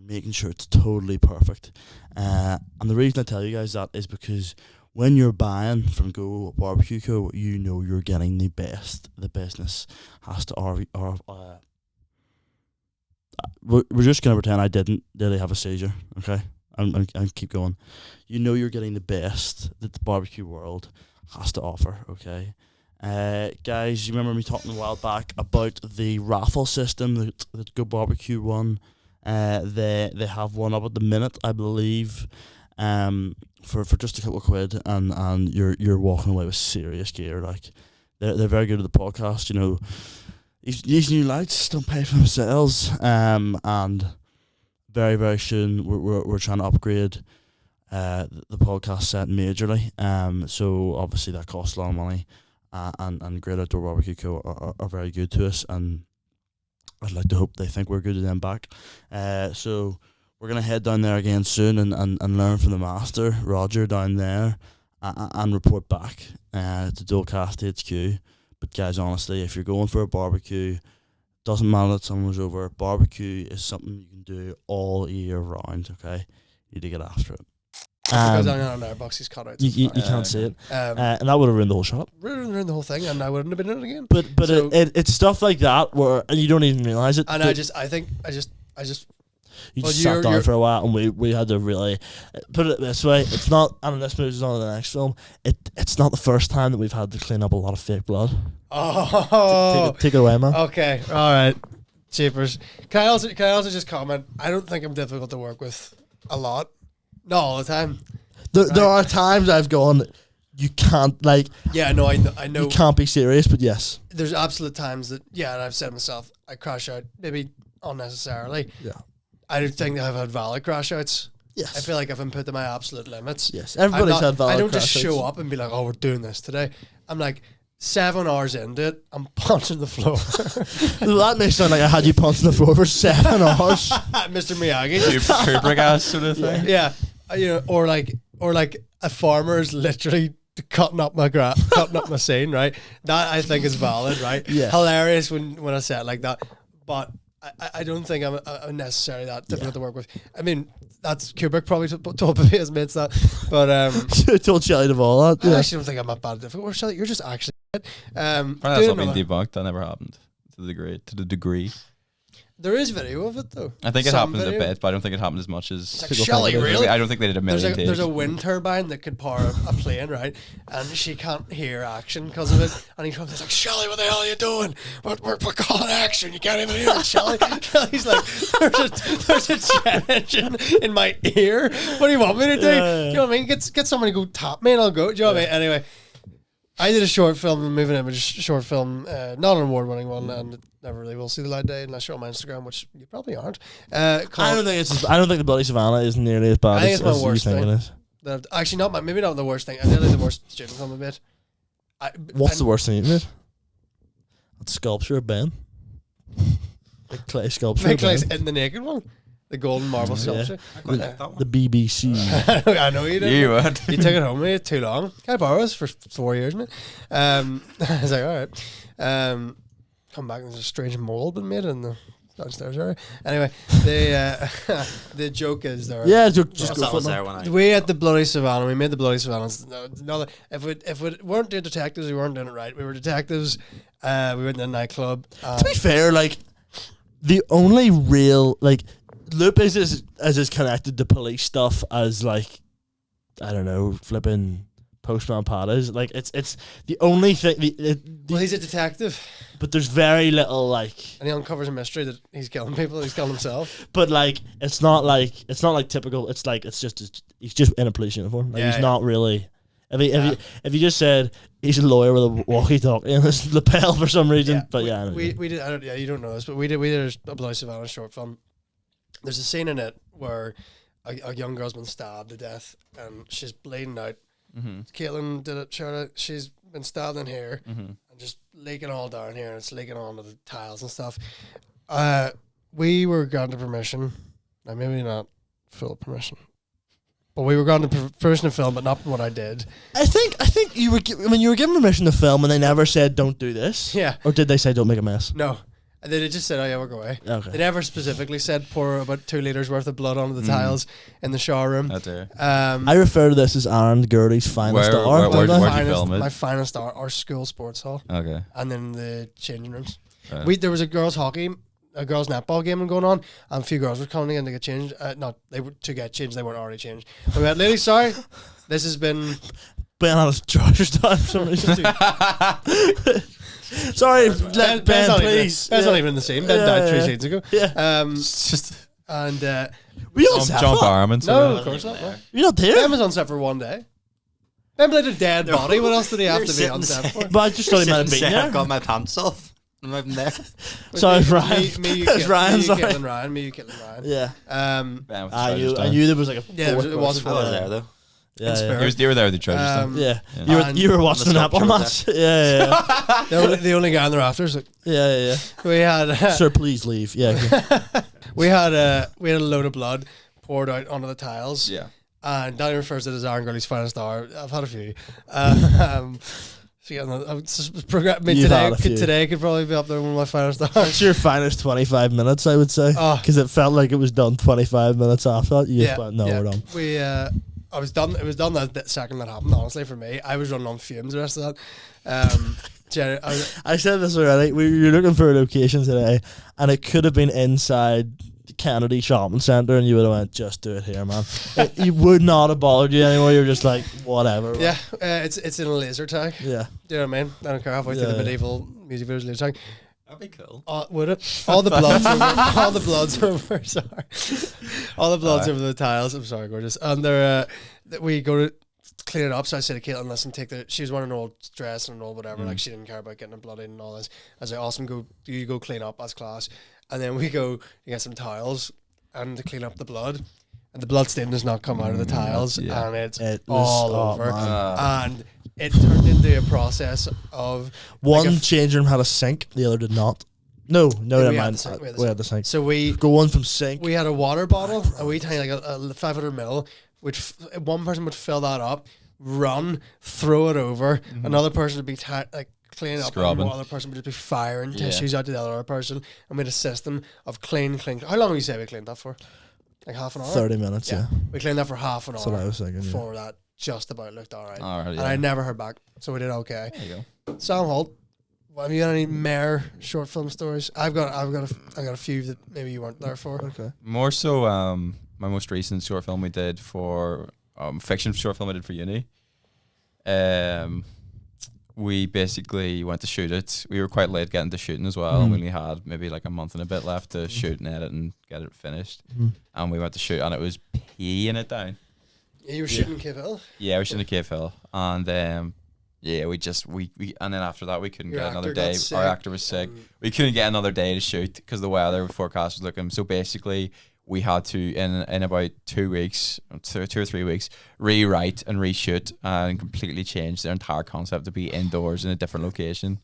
making sure it's totally perfect. And the reason I tell you guys that is because when you're buying from Go Barbecue Co., you're getting the best. The business has to we're just gonna pretend I didn't really have a seizure, okay? And keep going. You're getting the best that the barbecue world has to offer, okay? Guys, you remember me talking a while back about the raffle system that Go Barbecue won? They have one up at the minute, I believe, for just a couple of quid, and you're walking away with serious gear. Like they're very good at the podcast. These new lights don't pay for themselves, and very, very soon we're trying to upgrade the podcast set majorly. So obviously that costs a lot of money, and Great Outdoor Barbecue Co. are very good to us, and I'd like to hope they think we're good to them back. So we're gonna head down there again soon and learn from the master Roger down there, and report back to Dolecast HQ. But guys, honestly, if you're going for a barbecue, doesn't matter that summer's over. Barbecue is something you can do all year round. Okay, you need to get after it. Because I'm on our boxes cut out. You can't see it, and that would have ruined the whole shop. Ruined the whole thing, and I wouldn't have been in it again. But so, it's stuff like that where you don't even realize it. And I just you just sat down for a while, and we had to really put it this way. It's not, and this movie's on the next film. It's not the first time that we've had to clean up a lot of fake blood. Oh, take it away, man. Okay, all right, cheapers. Can I also just comment? I don't think I'm difficult to work with a lot. Not all the time. There are times I've gone, you can't, like... Yeah, no, I know. You can't be serious, but yes. There's absolute times that, and I've said myself, I crash out, maybe unnecessarily. Yeah. I don't think that I've had valid crash outs. Yes. I feel like I've been put to my absolute limits. Yes, everybody's had valid crash outs. I don't just show up and be like, oh, we're doing this today. I'm like... 7 hours into it, I'm punching the floor. That may sound like I had you punching the floor for 7 hours. Mr. Miyagi. Kubrick ass sort of thing. Yeah. Or like a farmer is literally cutting up my scene, right? That I think is valid, right? Yeah. Hilarious when I say it like that. But I don't think I'm necessarily that difficult to work with. I mean, that's Kubrick probably told me his mates that. But told Shelley Duvall that. I actually don't think I'm that bad difficult. Or Shelley, you're just actually that's not been debunked. That never happened to the degree. There is video of it though. I think it happened a bit, but I don't think it happened as much as. Like, Shelley, really? I don't think they did a million takes. There's a wind turbine that could power a plane, right? And she can't hear action because of it. And he comes, he's like, Shelley, what the hell are you doing? We're calling action. You can't even hear it, Shelley. Shelley's like, there's a jet engine in my ear. What do you want me to do? Yeah. Do you know what I mean? Get somebody to go tap me and I'll go. Do you know what I mean? Anyway. I did a short film, a moving image short film, not an award-winning one, and it never really will see the light of day unless you're on my Instagram, which you probably aren't. I don't think the Bloody Savannah is nearly as bad as my worst you think thing. it is. Actually, maybe not the worst thing. I nearly the worst student film I made. What's the worst thing you made? That sculpture of Ben. The clay sculpture. The clay's in the naked one. The golden marble sculpture. I quite like that one. The BBC. I know you did. You would. You took it home with you too long. Can I borrow this for 4 years, mate? I was like, all right. Come back and there's a strange mold been made in the downstairs area. Anyway, the joke is there. Yeah, just go for there it. when We had the Bloody Savannah. We made the Bloody Savannah. If we weren't doing detectives, we weren't doing it right. We were detectives. We went to a nightclub. To be fair, like the only real Loop is as connected to police stuff as I don't know, flipping Postman Pat is. Like it's the only thing. Well, he's a detective, but there's very little like. and he uncovers a mystery that he's killing people. He's killing himself. But like it's not like typical. It's like he's just in a police uniform. Like, he's not really. If you just said he's a lawyer with a walkie-talkie and his lapel for some reason, but we did. I don't. Yeah, you don't know this, but we did a Bloody Savannah short film. There's a scene in it where a young girl's been stabbed to death and she's bleeding out. Mm-hmm. Caitlin did it. Charlotte, she's been stabbed in here and just leaking all down here, and it's leaking onto the tiles and stuff. We were granted permission. Now maybe not full permission, but we were granted permission to film, but not what I did. I think you were you were given permission to film, and they never said don't do this. Yeah. Or did they say don't make a mess? No. And they just said, "Oh yeah, we'll go away." Okay. They never specifically said pour about 2 liters worth of blood onto the tiles in the shower room. I do. I refer to this as Arron Gourley's finest Where- hour. where- don't I? where'd you film it? My finest hour, our school sports hall, Okay. and then the changing rooms. Right. There was a girls' netball game going on, and a few girls were coming in to get changed. They were to get changed. They weren't already changed. We went, ladies, sorry, this has been. Ben had his trousers down for some reason. Sorry, let Ben, please. Ben's not even in the scene. Ben died 3 seasons ago. Yeah. It's just And We on set John for that? Barrowman. no, of course not. No. You're not there? Ben was on set for 1 day. Ben played a dead body. What else did he have to be on set for? But I just thought he might have been I've there. got my pants off. I'm not even there. Sorry, Ryan. Me, you, It's Ryan, sorry. Caitlin, Ryan. Me, you, Caitlin, Ryan. Yeah. Ben with the I trousers knew down. there was like a Yeah, fourth it was person. I was there though. Yeah, yeah. spirit. You were there with the trousers down. Yeah. Yeah. You were watching the sculpture netball was match. Yeah. The only guy in the rafters. Like, Yeah. we had Sir, please leave. Yeah. Okay. we had a load of blood poured out onto the tiles. Yeah. And Danny refers to it as Arron Gourley's finest hour. I've had a few. So yeah, You've had a few. today could probably be up there with my finest hour. It's your finest 25 minutes, I would say, Oh. because it felt like it was done 25 minutes after that. You just went, no, we're done. We I was done. It was done that second that happened. Honestly, for me, I was running on fumes the rest of that. Jerry, I said this already. We were looking for a location today, and it could have been inside the Kennedy Shopping Centre, and you would have went, just do it here, man. You would not have bothered you anymore. You're just like, whatever. yeah, it's in a laser tag. Yeah. Do you know what I mean? I don't care halfway through the medieval music videos laser tag. That'd be cool. Would it? All the bloods over. All the bloods over. Sorry. All the bloods over the tiles. I'm sorry, gorgeous. And they're we go to clean it up. So I said to Caitlin, listen, she was wearing an old dress and an old whatever. Like she didn't care about getting it bloodied and all this. I was like, awesome. You go clean up as class. And then we go to get some towels and to clean up the blood. And the blood stain does not come out of the tiles, yeah. and it's It was- all oh, over. man. And it turned into a process of One like change room had a sink, the other did not. No, never we had mind. the sink, We had the sink. so we Going from sink. We had a water bottle, a wee tiny, like a 500 ml, which one person would fill that up, run, throw it over. Another person would be cleaning up, and Scrubbing. one other person would just be firing tissues out to the other person. And we had a system of clean. How long would you say we cleaned that for? Like half an hour? 30 minutes, yeah. We cleaned that for half an hour. That's what I was thinking, yeah. Before that just about looked all right. All right, And yeah. I never heard back, so we did okay. There you go. Sam Holt, have you got any Mare short film stories? I've got a few that maybe you weren't there for. Okay. More so, my most recent short film we did for fiction short film I did for uni. We basically went to shoot it. We were quite late getting to shooting as well. We only had maybe like a month and a bit left to shoot and edit and get it finished. And we went to shoot, and it was peeing it down. Yeah, you were shooting Cave Hill? Yeah, we shooting at Cave Hill, and yeah, we and then after that we couldn't Your get another actor got day. sick, Our actor was sick. We couldn't get another day to shoot because the weather forecast was looking. So basically, we had to in about 2 weeks, 2 or 3 weeks, rewrite and reshoot and completely change their entire concept to be indoors in a different location.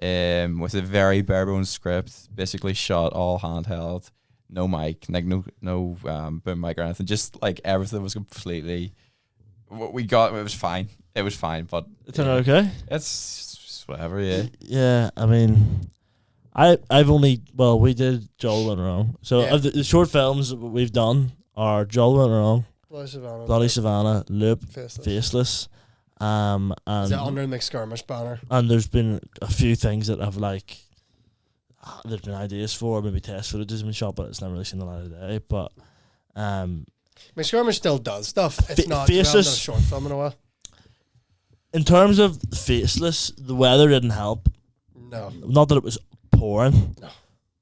With a very bare bones script, basically shot all handheld, no mic, like no boom mic or anything. Just like everything was completely. What we got, it was fine. It was fine, but It turned out okay? it's whatever. Yeah. Yeah, I mean, I've only, we did Joel Went Wrong. So Yeah. of the short films that we've done are Joel Went Wrong, Bloody Savannah. Bloody Savannah, Loop, Faceless. Faceless, Is that and under the Mcskirmish banner? there's been a few things that have there's been ideas for, maybe test footage has been shot, but it's never really seen the light of day. But Mcskirmish still does stuff. It's not. We haven't done a Faceless. short film in a while. in terms of faceless, the weather didn't help. No. Not that it was pouring, No.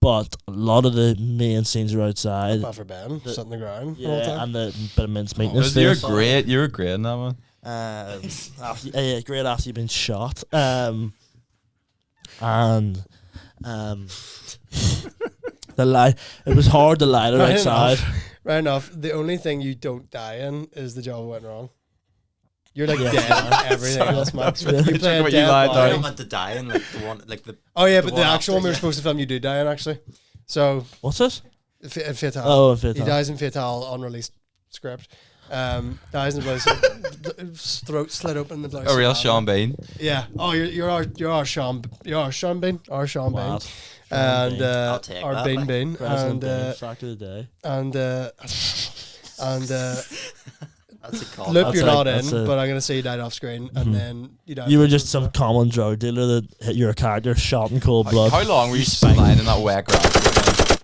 but a lot of the main scenes are outside. Apart for Ben, sitting on the ground. all the Yeah, time. and the bit of mincemeat in his You're face. great. You're great in that one. Yeah, great after you've been shot. And the light. It was hard to light it Right outside. Right enough. The only thing you don't die in is the job went wrong. You're like Yeah. dead on everything else, man. You play a What you dead lied I body. don't want to die in like the one, like the. Oh yeah, The but the one actual one we after, were yeah. supposed to film, you do die in actually. So What's this? Fatal. Oh, He Fatal. dies in Fatal, unreleased script. Dies in the blouse. Throat slit open in the blouse. A real Sean Bean. Yeah. Oh, you're our Sean Bean. Our Sean Bean. Mad. And I'll take our that, Bean like. Bean. President And Bean, fact of the day. That's a call. Look, That's you're a- not in, that's a- but I'm gonna say you died off screen, and then you died. You were just some common drug dealer that hit your character shot in cold blood. How long were you lying in that wet grass?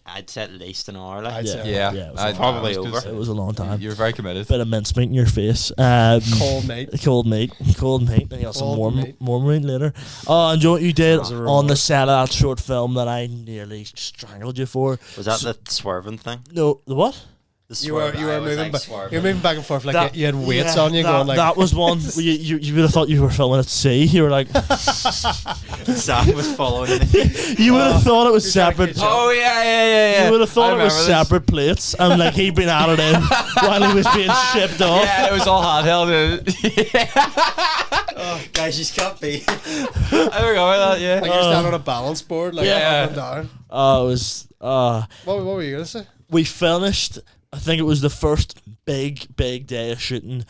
I'd say at least an hour. Like. I'd say. Yeah, Yeah, it was I'd- probably I was gonna over. say, It was a long time. You're very committed. Bit of mincemeat in your face. Cold mate. Cold meat, and you got some Cold warm meat. meat later. Oh, and do you know what you did was a on reward. the set of that short film that I nearly strangled you for? Was that the swerving thing? No, the what? The You were swerve- I was, moving like, back. swerving. You were moving back and forth like That- you had weights yeah, on you, that, going like that was one. Where you would have thought you were filming at sea. You were like, Sam was following me. you would have thought it was You're trying to separate. catch up. Oh yeah. You would have I thought it was remember this. separate plates, and like he'd been added in while he was being shipped off. Yeah, it was all handheld. Oh, guys, you can't be. I forgot about that. Yeah. Like you're standing on a balance board, like Yeah. up and down. Oh, it was. What were you gonna say? We finished. I think it was the first big day of shooting.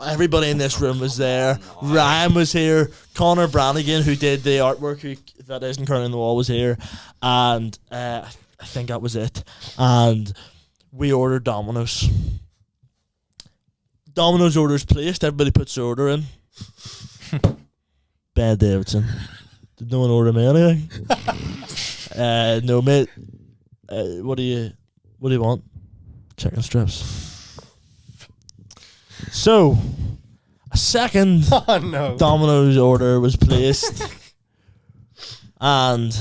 Everybody in this room was there. Ryan was here. Connor Brannigan, who did the artwork, who that isn't currently on the wall, was here. And I think that was it. And we ordered Domino's. Domino's orders placed. Everybody puts their order in. Ben Davidson. Did no one order me anything? No, mate. What do you want? Chicken strips. So, a second Oh no. Domino's order was placed, and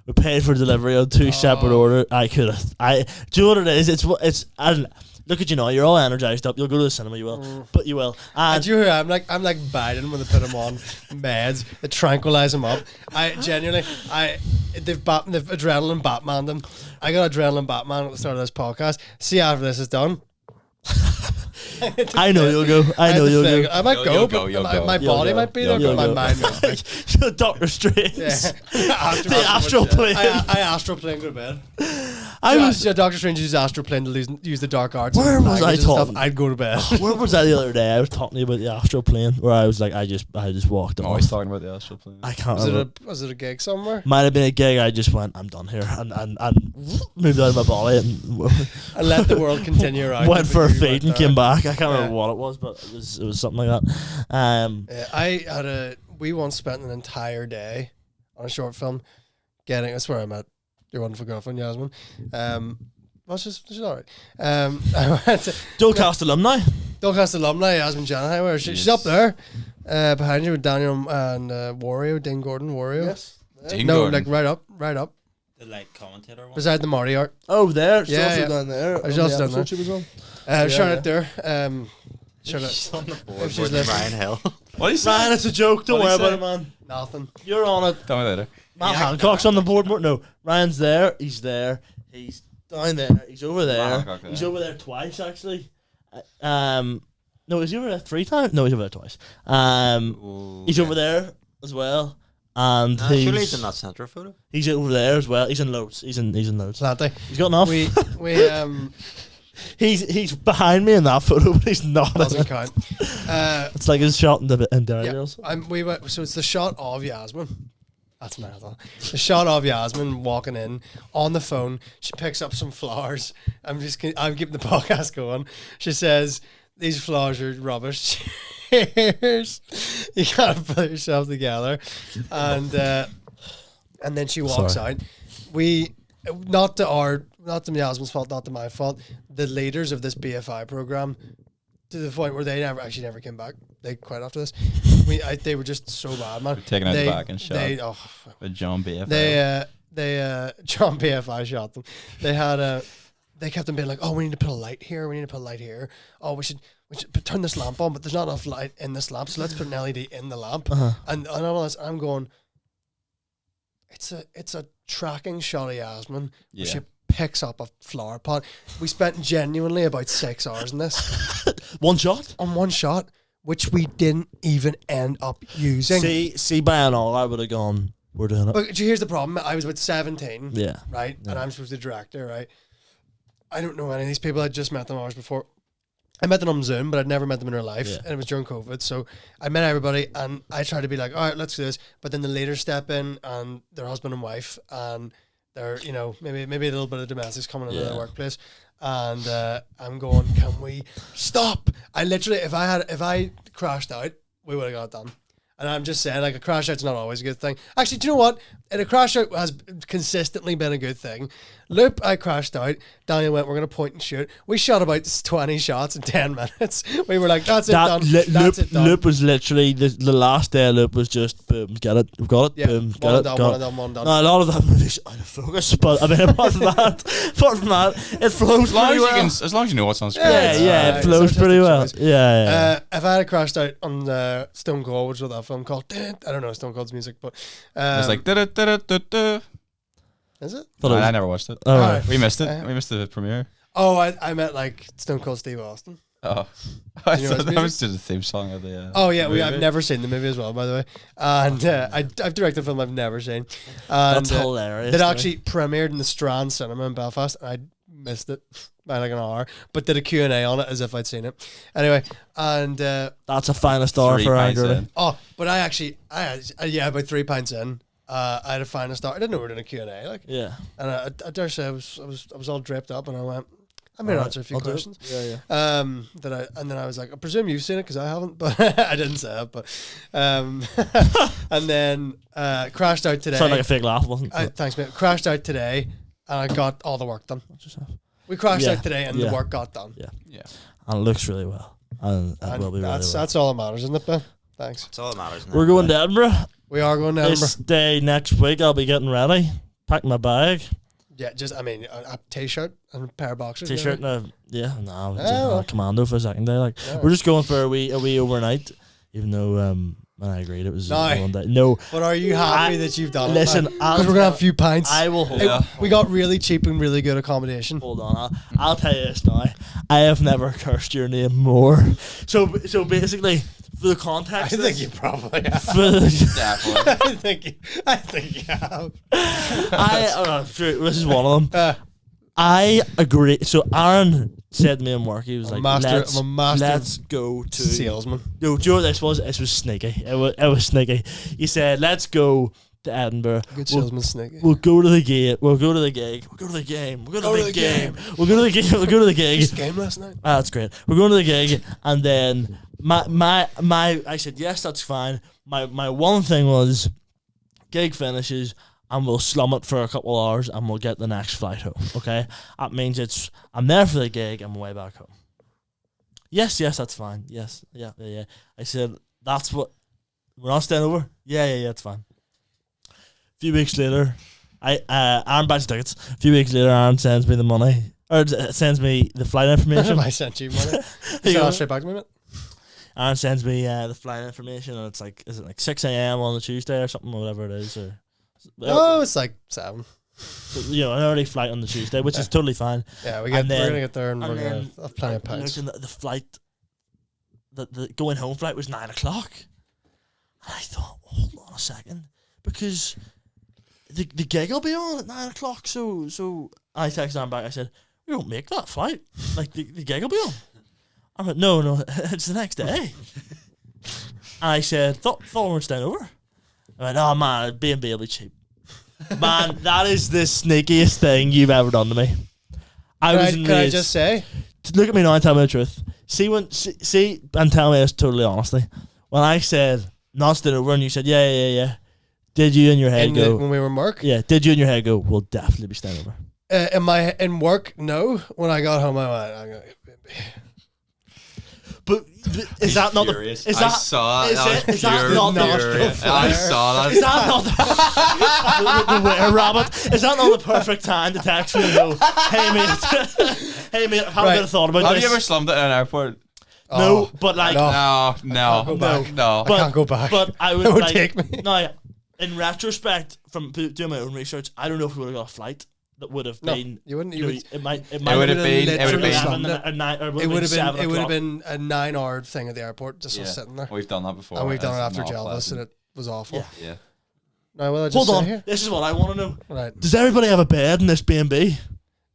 we paid for delivery on two separate orders. Do you know what it is? It's. I don't, look at you now. You're all energized up. You'll go to the cinema. You will, but you will. And And you hear I'm like Biden when they put him on meds that tranquilize him up. They've adrenaline Batman them. I got adrenaline Batman at the start of this podcast. See after this is done. I know you'll go. I know you'll go. I might You'll go, go, but you'll my go. You'll body go. might be there, You'll but my go. mind won't be. So Doctor Strange. Yeah. The astral plane. I astral plane go to bed. I was. Doctor Strange uses astral plane to use the dark arts. Where and was I language and stuff. talking? I'd go to bed. Where was that the other day? I was talking to you about the astral plane, where I was like, I just walked I'm off. always talking about the astral plane. I can't remember. Was it a gig somewhere? Might have been a gig. I just went, I'm done here, and moved out of my body and And let the world continue around. went you, for a but you feed weren't and there. came back. I can't Yeah. remember what it was, but it was something like that. We once spent an entire day on a short film that's where I met your wonderful girlfriend, Yasmin. Well, she's alright. I went to Dolecast alumni. Dolecast alumni, Yasmin Janheimer. She's up there, behind you with Daniel and Wario, Dean Gordon, Wario. Yes. Dean No, Gordon. like right up, The like commentator one. beside the Marty art. Oh, there. She's Yeah, also yeah. down there. She's on also the down there. episode she was on. Shout yeah. out there. Shout out. She's on the board If she's with listening. Ryan Hill. What do you say? Ryan, it's a joke. Don't What'd worry he about it, say? man. Nothing. You're on it. Tell me later. Matt Hancock's on the board. No, Ryan's there. He's there. He's down there. He's over there. Hancock, He's yeah. over there twice, actually. No, is he over there 3 times? No, he's over there twice. He's over there as well, and Surely he's in that centre photo. he's over there as well. He's in loads. He's in loads. Plenty. He's got enough. We He's behind me in that photo, but he's not. in doesn't it. count. It's like his shot in Dairy Yeah, Girls. so it's the shot of Yasmin. That's marathon. The shot of Yasmin walking in on the phone. She picks up some flowers. I'm keeping the podcast going. She says, "These flowers are rubbish." Cheers. You gotta put yourself together, and then she walks Sorry. out. We not to Yasmin's fault, not to my fault. The leaders of this BFI program to the point where they never came back. They quit after this. They were just so bad, man. Taken out the back and shot. With John BFI. John BFI shot them. They had they kept on being like, oh, we need to put a light here. We need to put a light here. Oh, we should turn this lamp on, but there's not enough light in this lamp, so let's put an LED in the lamp. And all this, I'm going, it's a tracking shoddy Asman. Yeah. She picks up a flower pot. We spent genuinely about 6 hours in this. One shot? On one shot, which we didn't even end up using. See, by and all, I would have gone, we're doing it. But here's the problem. I was about 17. Yeah. Right? Yeah. And I'm supposed to be the director, right? I don't know any of these people. I'd just met them hours before. I met them on Zoom, but I'd never met them in real life. Yeah. And it was during COVID. So I met everybody and I tried to be like, all right, let's do this. But then the leaders step in and their husband and wife and they're, maybe a little bit of domestics coming into their workplace. And I'm going, can we stop? I literally, if I crashed out, we would have got it done. And I'm just saying, like, a crash out's not always a good thing. Actually, do you know what? A crash out has consistently been a good thing. Loop, I crashed out. Daniel went, we're going to point and shoot. We shot about 20 shots in 10 minutes. We were like, that's it done. That's it done. Loop was literally, the last day of Loop was just, boom, get it, we've got it, Yeah, boom, get one it, done, got one it. done, one done. No, a lot of that movie's out of focus, but I mean, apart from that, it flows pretty well. As long as you know what's on screen. Yeah, it flows pretty well. Yeah. If I had crashed out on the Stone Cold, which is what that film called, I don't know Stone Cold's music, but It's like da-da-da-da-da-da. is it? I never watched it. All right. We missed it. We missed the premiere. Oh, I meant like Stone Cold Steve Austin. Oh, I Do you know thought his that was just the theme song of the. Oh yeah, movie. I've never seen the movie as well, by the way, and I've directed a film I've never seen. And, That's hilarious. It actually premiered in the Strand Cinema in Belfast, and I missed it by like an hour, but did a Q&A on it as if I'd seen it. Anyway, and that's a finest hour 3 for pints Andrew. in. but I had about 3 pints in. I had a final start. I didn't know we were doing a Q&A, like, Yeah. and I dare say I was all draped up, and I went, I may answer a few questions. Yeah. And then I was like, I presume you've seen it because I haven't, but I didn't say it. But and then crashed out today. Sounded like a fake laugh, wasn't it? Thanks, mate. Crashed out today, and I got all the work done. We crashed out today, and the work got done. Yeah. And it looks really well. And it will be really well. That's all that matters, isn't it, Ben? Thanks. That's all that matters. We're going to Edinburgh. We are going to Edinburgh. This day next week, I'll be getting ready, packing my bag. Yeah, a t-shirt and a pair of boxers. T-shirt maybe. and I'm well. just commando for a second day. Like we're just going for a wee overnight, even though when I agreed it was one day. No, But are you happy that you've done listen, it? Because we're gonna have a few pints. I will. We got really cheap and really good accommodation. Hold on, I'll tell you this now. I have never cursed your name more. So basically, for the context, I think you probably have. Definitely. I think you have. This is one of them. I agree. So Arron said to me in work, he was like, let's go to salesman. No, do you know what this was? This was sneaky. It was sneaky. He said, let's go to Edinburgh. Good salesman, sneaky. We'll go to the gate. We'll go to the gig. We'll go to the game. We'll go to the game. We'll go to the game. We'll go to the gig. Just game last night. That's great. We're going to the gig, and then my I said yes, that's fine. My one thing was, gig finishes, and we'll slum it for a couple of hours, and we'll get the next flight home. Okay, that means I'm there for the gig, and I'm way back home. Yes, that's fine. Yes, yeah. I said that's what we're not staying over. Yeah, it's fine. A few weeks later, Aaron buys tickets. A few weeks later, Aaron sends me the money, or sends me the flight information. I sent you money. Send that straight back to me, mate. Aaron sends me the flight information, and it's like, is it like 6 a.m. on the Tuesday or something, or whatever it is, or it's like 7. An early flight on the Tuesday, which is totally fine. Yeah, we're gonna get there, and we're gonna have plenty of pints. The flight, the going home flight was 9 o'clock, and I thought, hold on a second, because the gig will be on at 9 o'clock. So I texted Aaron back. I said, we don't make that flight. Like the gig will be on. I went, no, it's the next day. And I said, thought we were staying over. I went, oh man, B&B will be cheap. Man, that is the sneakiest thing you've ever done to me. Can I just say? Look at me now and tell me the truth. See and tell me this totally honestly. When I said not staying over and you said yeah, did you in your head go when we were in work? Yeah, did you in your head go, we'll definitely be staying over? In work, no. When I got home, I went, But is that not the? Furious. Is I that saw is that. it- is that not the? Furious. I saw Is that. that not the were rabbit? Is that not the perfect time to text me and go, "Hey mate, hey mate, I've had a bit of thought about Have this." you ever slummed it in an airport? No, but like, no. No, go back. no. I can't go back. But I would It would like, take me. Now, in retrospect, from doing my own research, I don't know if we would have got a flight that would have No, been. you wouldn't. You You know, would. it might It would have been. It would have been. Slummed it. a nine, or It would have been. 7 It would have o'clock. been a 9-hour thing at the airport, just us sitting there, We've done that before. and we've done it It's after not Jelvis, pleasant. and it was awful. Yeah. Yeah. Now, will I just Hold sit on, here? this is what I want to know. Right. Does everybody have a bed in this B&B?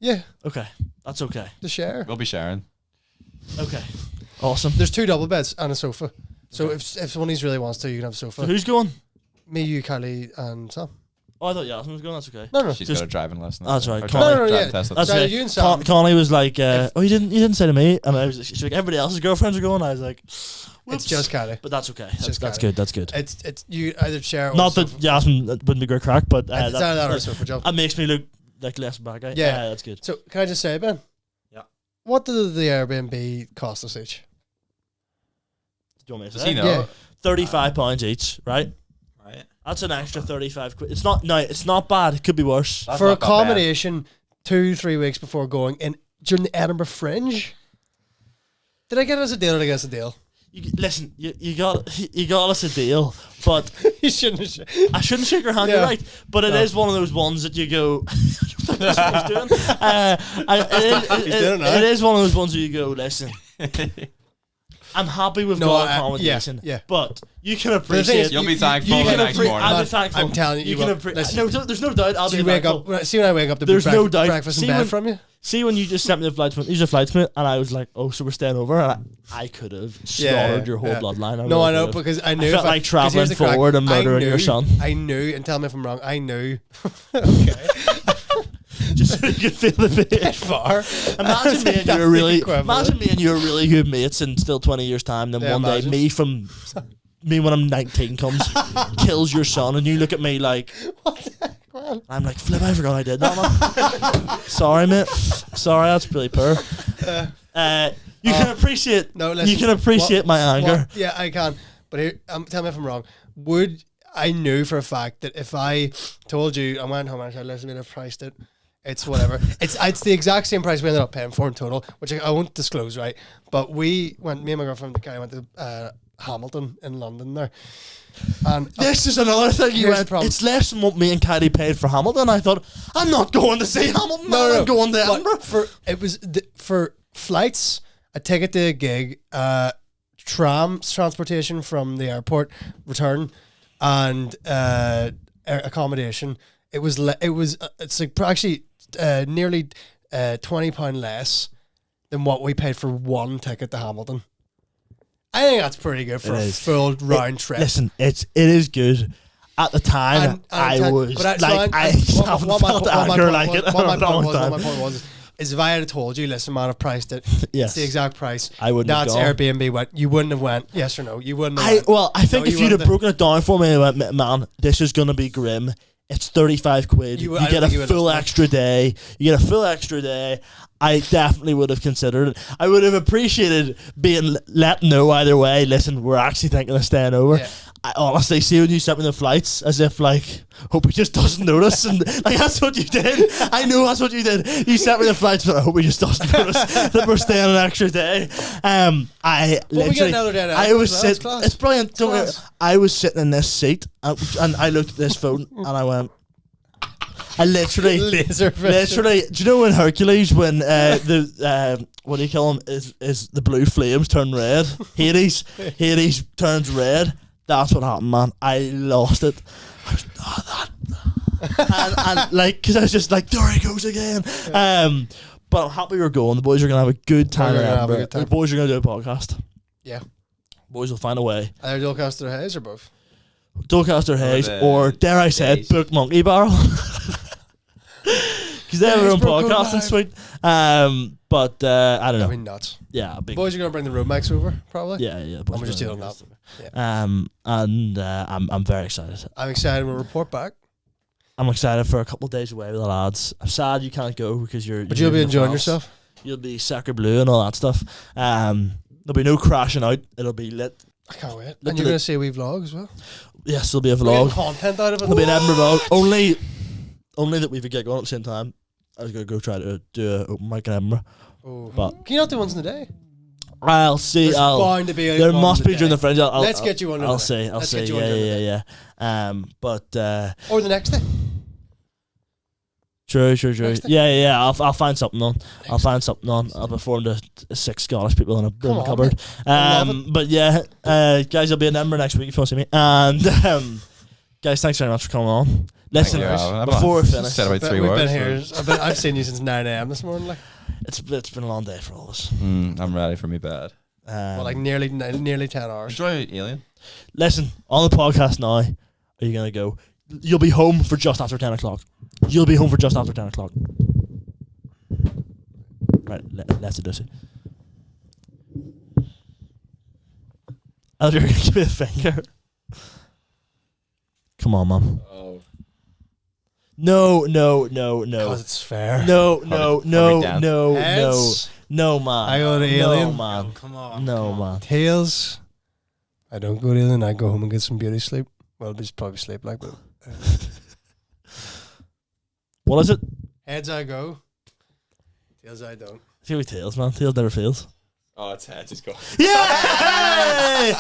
Yeah. Okay, that's okay. To share. We'll be sharing. Okay, awesome. There's 2 double beds and a sofa. So if someone really wants to, you can have a sofa. So who's going? Me, you, Kylie, and Sam. Oh, I thought Yasmin was going. That's okay. No, no. She's Just- got a driving lesson. That's right. Or No, driving- no, driving yeah. test. That's So right. you and Sam. Connie was like, "Oh, you didn't say to me," and I was. She's like, "Everybody else's girlfriends are going." I was like, It's "Whoops." just Kylie. But that's okay. just That's Kylie. good. That's good. It's you either share or Not that sofa. Yasmin wouldn't be great crack, but It's either that or a sofa job. that makes me look like less bad guy. Yeah. That's good. So can I just say, Ben? Yeah. What did the Airbnb cost us each? Do you want me to Does say? he know? Yeah. £35 each, right? Right. That's an extra 35 quid. It's not. No, it's not bad. It could be worse. That's For not that bad. accommodation 2-3 weeks before going in during the Edinburgh Fringe. Did I get it as a deal or did I get it as a deal? Listen, you got us a deal, but You shouldn't have. I shouldn't shake your hand. Yeah. You're right, but it No. is one of those ones that you go. That's what he's doing. doing it now. It is one of those ones where you go. Listen, I'm happy with No, God I- accommodation, yeah. but you can thing is, appreciate. You'll be thankful you the can next morning. I'll be Man, thankful. I'm telling you, you can will. Listen. no, there's no doubt. I'll So be you wake thankful. up. See when I wake up, There's no doubt. breakfast in See bed when- from you. See when you just sent me the flights, these are flights, mate, and I was like, oh, so we're staying over, and I could have slaughtered your whole bloodline. No, I know could have. because I knew. felt if like 'cause travelling here's the crack, forward and I murdering your knew- son. I knew, and tell me if I'm wrong. I knew. Okay. Just so you could feel the pain. Far. Imagine me and That's you were the really, equivalent. imagine me and you were really good mates in still 20 years time. Then Yeah, one imagine. day, me when I'm 19 comes, kills your son, and you look at me like, What the heck, man? I'm like, flip, I forgot I did that, man. Sorry, mate. Sorry, that's really poor. You can appreciate. No, listen, you can appreciate what- my anger. what- yeah, I can. But here, tell me if I'm wrong. I knew for a fact that if I told you I went home and I said, listen, I've priced it. It's whatever. it's the exact same price we ended up paying for in total, which I won't disclose, right? But me and my girlfriend, Carrie, went to Hamilton in London there. And This is another thing you Here's the went. problem. It's less than what me and Caddy paid for Hamilton. I thought, I'm not going to see Hamilton. I'm going to Edinburgh. For flights, a ticket to a gig, transportation from the airport, return, and accommodation. It's like actually nearly £20 less than what we paid for one ticket to Hamilton. I think that's pretty good for It a is. full round trip. Listen, it is good. At the time, I was like, I haven't felt anger like it in a long time. What my point was is if I had told you, listen, man, I've priced it. Yes. It's the exact price. I wouldn't have That's gone. Airbnb went. You wouldn't have went. Yes or no? You wouldn't have went. I think No, if you you'd have wouldn't broken it down for me and went, man, this is going to be grim. It's 35 quid. You- You, I don't get think you a would full have. extra day. You get a full extra day. I definitely would have considered it. I would have appreciated being let know either way. Listen, we're actually thinking of staying over. Yeah. I honestly see when you sent me the flights as if like, hope he just doesn't notice, and like that's what you did. I know that's what you did. You sent me the flights, but I hope he just doesn't notice that we're staying an extra day. I we get literally, another day now. I was That's sitting. class. It's brilliant. Don't worry. Class. I was sitting in this seat, and I looked at this phone, and I went. I literally, Laser vision. literally. Do you know in Hercules when the what do you call him is the blue flames turn red? Hades turns red. That's what happened, man. I lost it. I was and like because I was just like there he goes again. But I'm happy we're going. The boys are gonna have a good time. We're gonna in have a Edinburgh. good time. The boys are gonna do a podcast. Yeah. Boys will find a way. Either Dolecast or Hayes or both. Dolecast Hayes, the or dare I say, days. Book Monkey Barrel. Because they have their own Hayes, Broken podcast and Line. sweet. But I don't know. I mean, nuts. Yeah, big. Boys are gonna bring the road mics over, probably. Yeah. And we're just doing that. Yeah. And I'm very excited. I'm excited. We'll report back. I'm excited for a couple of days away with the lads. I'm sad you can't go because you're. But you'll be in enjoying France. yourself. You'll be sacre bleu and all that stuff. There'll be no crashing out. It'll be lit. I can't wait. Look And you're at going to see a wee vlog as well. Yes, there'll be a We're getting vlog. content out of it. There'll be an Edinburgh vlog. Only that we could get going at the same time. I was going to go try to do an open mic in Edinburgh. Oh. But Can you not do ones in the day? I'll see. There's bound to be There one must in the be during day. the fringe. Let's get you one. I'll see. I'll see. Yeah. But Or the next day. true. Next day. Yeah. I'll find something on. I'll find something on. I'll perform to 6 Scottish people in a Come on, cupboard. I love But yeah, guys, I'll be in Edinburgh next week if you want to see me. And guys, thanks very much for coming on. Listen, Thank you, Alan. before we finish, Said about But 3 we've words. been here. I've seen you since 9 a.m. this morning. Like, it's been a long day for all of us. I'm ready for me bed. well, like nearly 10 hours. Enjoy Alien. Listen, on the podcast now, are you gonna go? You'll be home for just after 10 o'clock. You'll be home for just after 10 o'clock. Right, let's do it. Oh, you're gonna give me the finger. Come on, Mum. Oh. No. Because it's fair. No, Heads. no, man. I go to Alien. No, man. Come on. No, man. Tails. I don't go to Alien. I go home and get some beauty sleep. Well, just probably sleep like, but What is it? heads I go. Tails I don't. It's gonna be Tails, man. Tails never fails. Oh, it's heads. It's go. Yeah!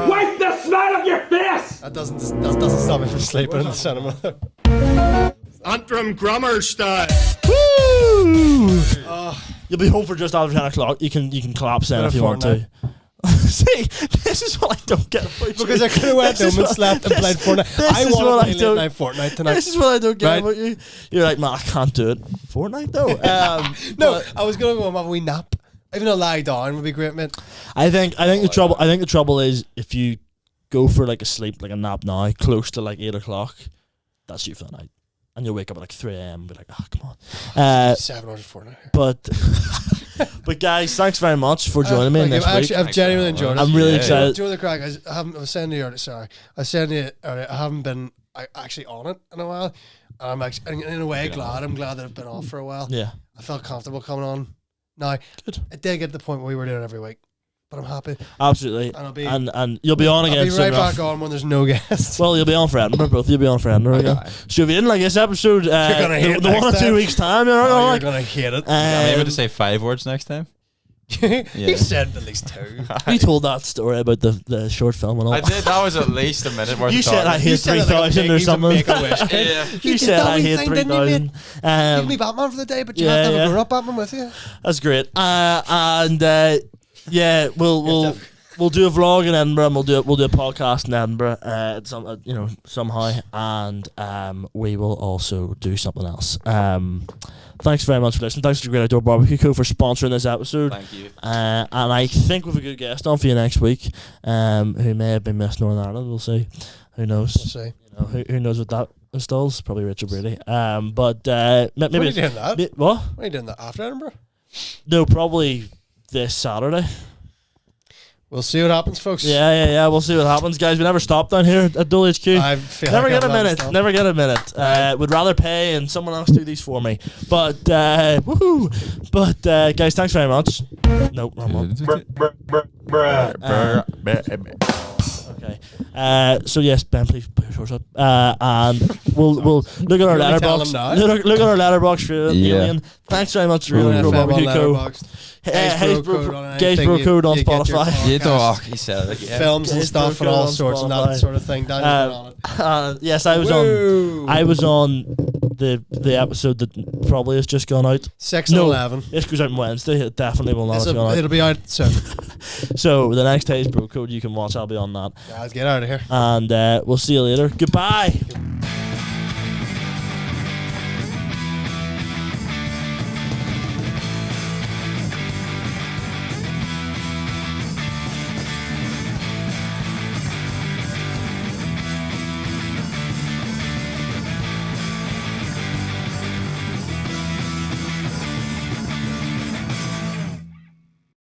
Wipe the smile of your face! That doesn't stop me from sleeping in the cinema. Antrim grammar style. Woo! You'll be home for just after 10 o'clock. You can collapse then Bit if of you want to. See, this is what I don't get about you. Because I could have went home and slept and played Fortnite. I is want what to I play don't- late night Fortnite tonight. This is what I don't get Right. about you. You're like, man, I can't do it. Fortnite though. No, but I was going to go home and have a wee nap. Even a lie down would be great, mate. I think the trouble is if you go for like a sleep, like a nap now, close to like 8 o'clock, that's you for the night. And you'll wake up at like 3 a.m. and be like, oh, come on. 7 hours of Fortnite here. But guys, thanks very much for joining me next week. Actually, I've genuinely enjoyed it. I'm really excited. Do you know the crack? I was saying to you earlier, sorry. I was saying to you earlier, I haven't been actually on it in a while. And I'm actually, in a way, glad. I'm glad that I've been off for a while. Yeah. I felt comfortable coming on. Now, Good. it did get to the point where we were doing it every week. But I'm happy. Absolutely. And I'll be, And you'll be on again I'll be soon right enough. back on when there's no guests. Well, you'll be on for Edinburgh, both. You'll be on for Edinburgh again. Okay. So if you didn't like this episode, gonna hate it the next 1 or 2 time. weeks' time, you know, Oh, like, you're going to hate it. I'm able to say 5 words next time. He said at least 2. you told that story about the short film and all. I did. That was at least a minute worth You of said I talking. hate 3,000 or something. Yeah. You said I hate 3,000. You can be Batman for the day, but you have to have a grown-up Batman with you. That's great. Yeah, we'll do a vlog in Edinburgh, and we'll do a podcast in Edinburgh, somehow, and we will also do something else. Thanks very much for listening. Thanks to Great Outdoor Barbecue Co for sponsoring this episode. Thank you. And I think we've a good guest on for you next week, who may have been Miss Northern Ireland. We'll see. Who knows? We'll see. You know, who knows what that installs? Probably Richard Brady. Maybe When are you doing that? what? When are you doing that? After Edinburgh? No, probably this Saturday. We'll see what happens, folks. Yeah. We'll see what happens, guys. We never stop down here at Dole HQ. I feel Never like get a minute. Never get a minute. Would rather pay and someone else do these for me. But woohoo! But guys, thanks very much. Nope, wrong one. Okay. So yes, Ben, please put your shorts up. And we'll look at our Really tell letterbox. them now? Look at our letterbox for Alien. Thanks very much, Really Pro Barbecue Co. Gaze Bro Code on Spotify. You talk. He said it. Yeah. Films and Gaze stuff Bro and all Code on sorts and that Spotify. sort of thing. Daniel's been on it. Yes, I was on the episode that probably has just gone out. 6 and 11. This goes out on Wednesday. It definitely will not have gone out. It'll be out soon. So the next Haze Bro Code you can watch, I'll be on that. Guys, get out of here. And we'll see you later. Goodbye.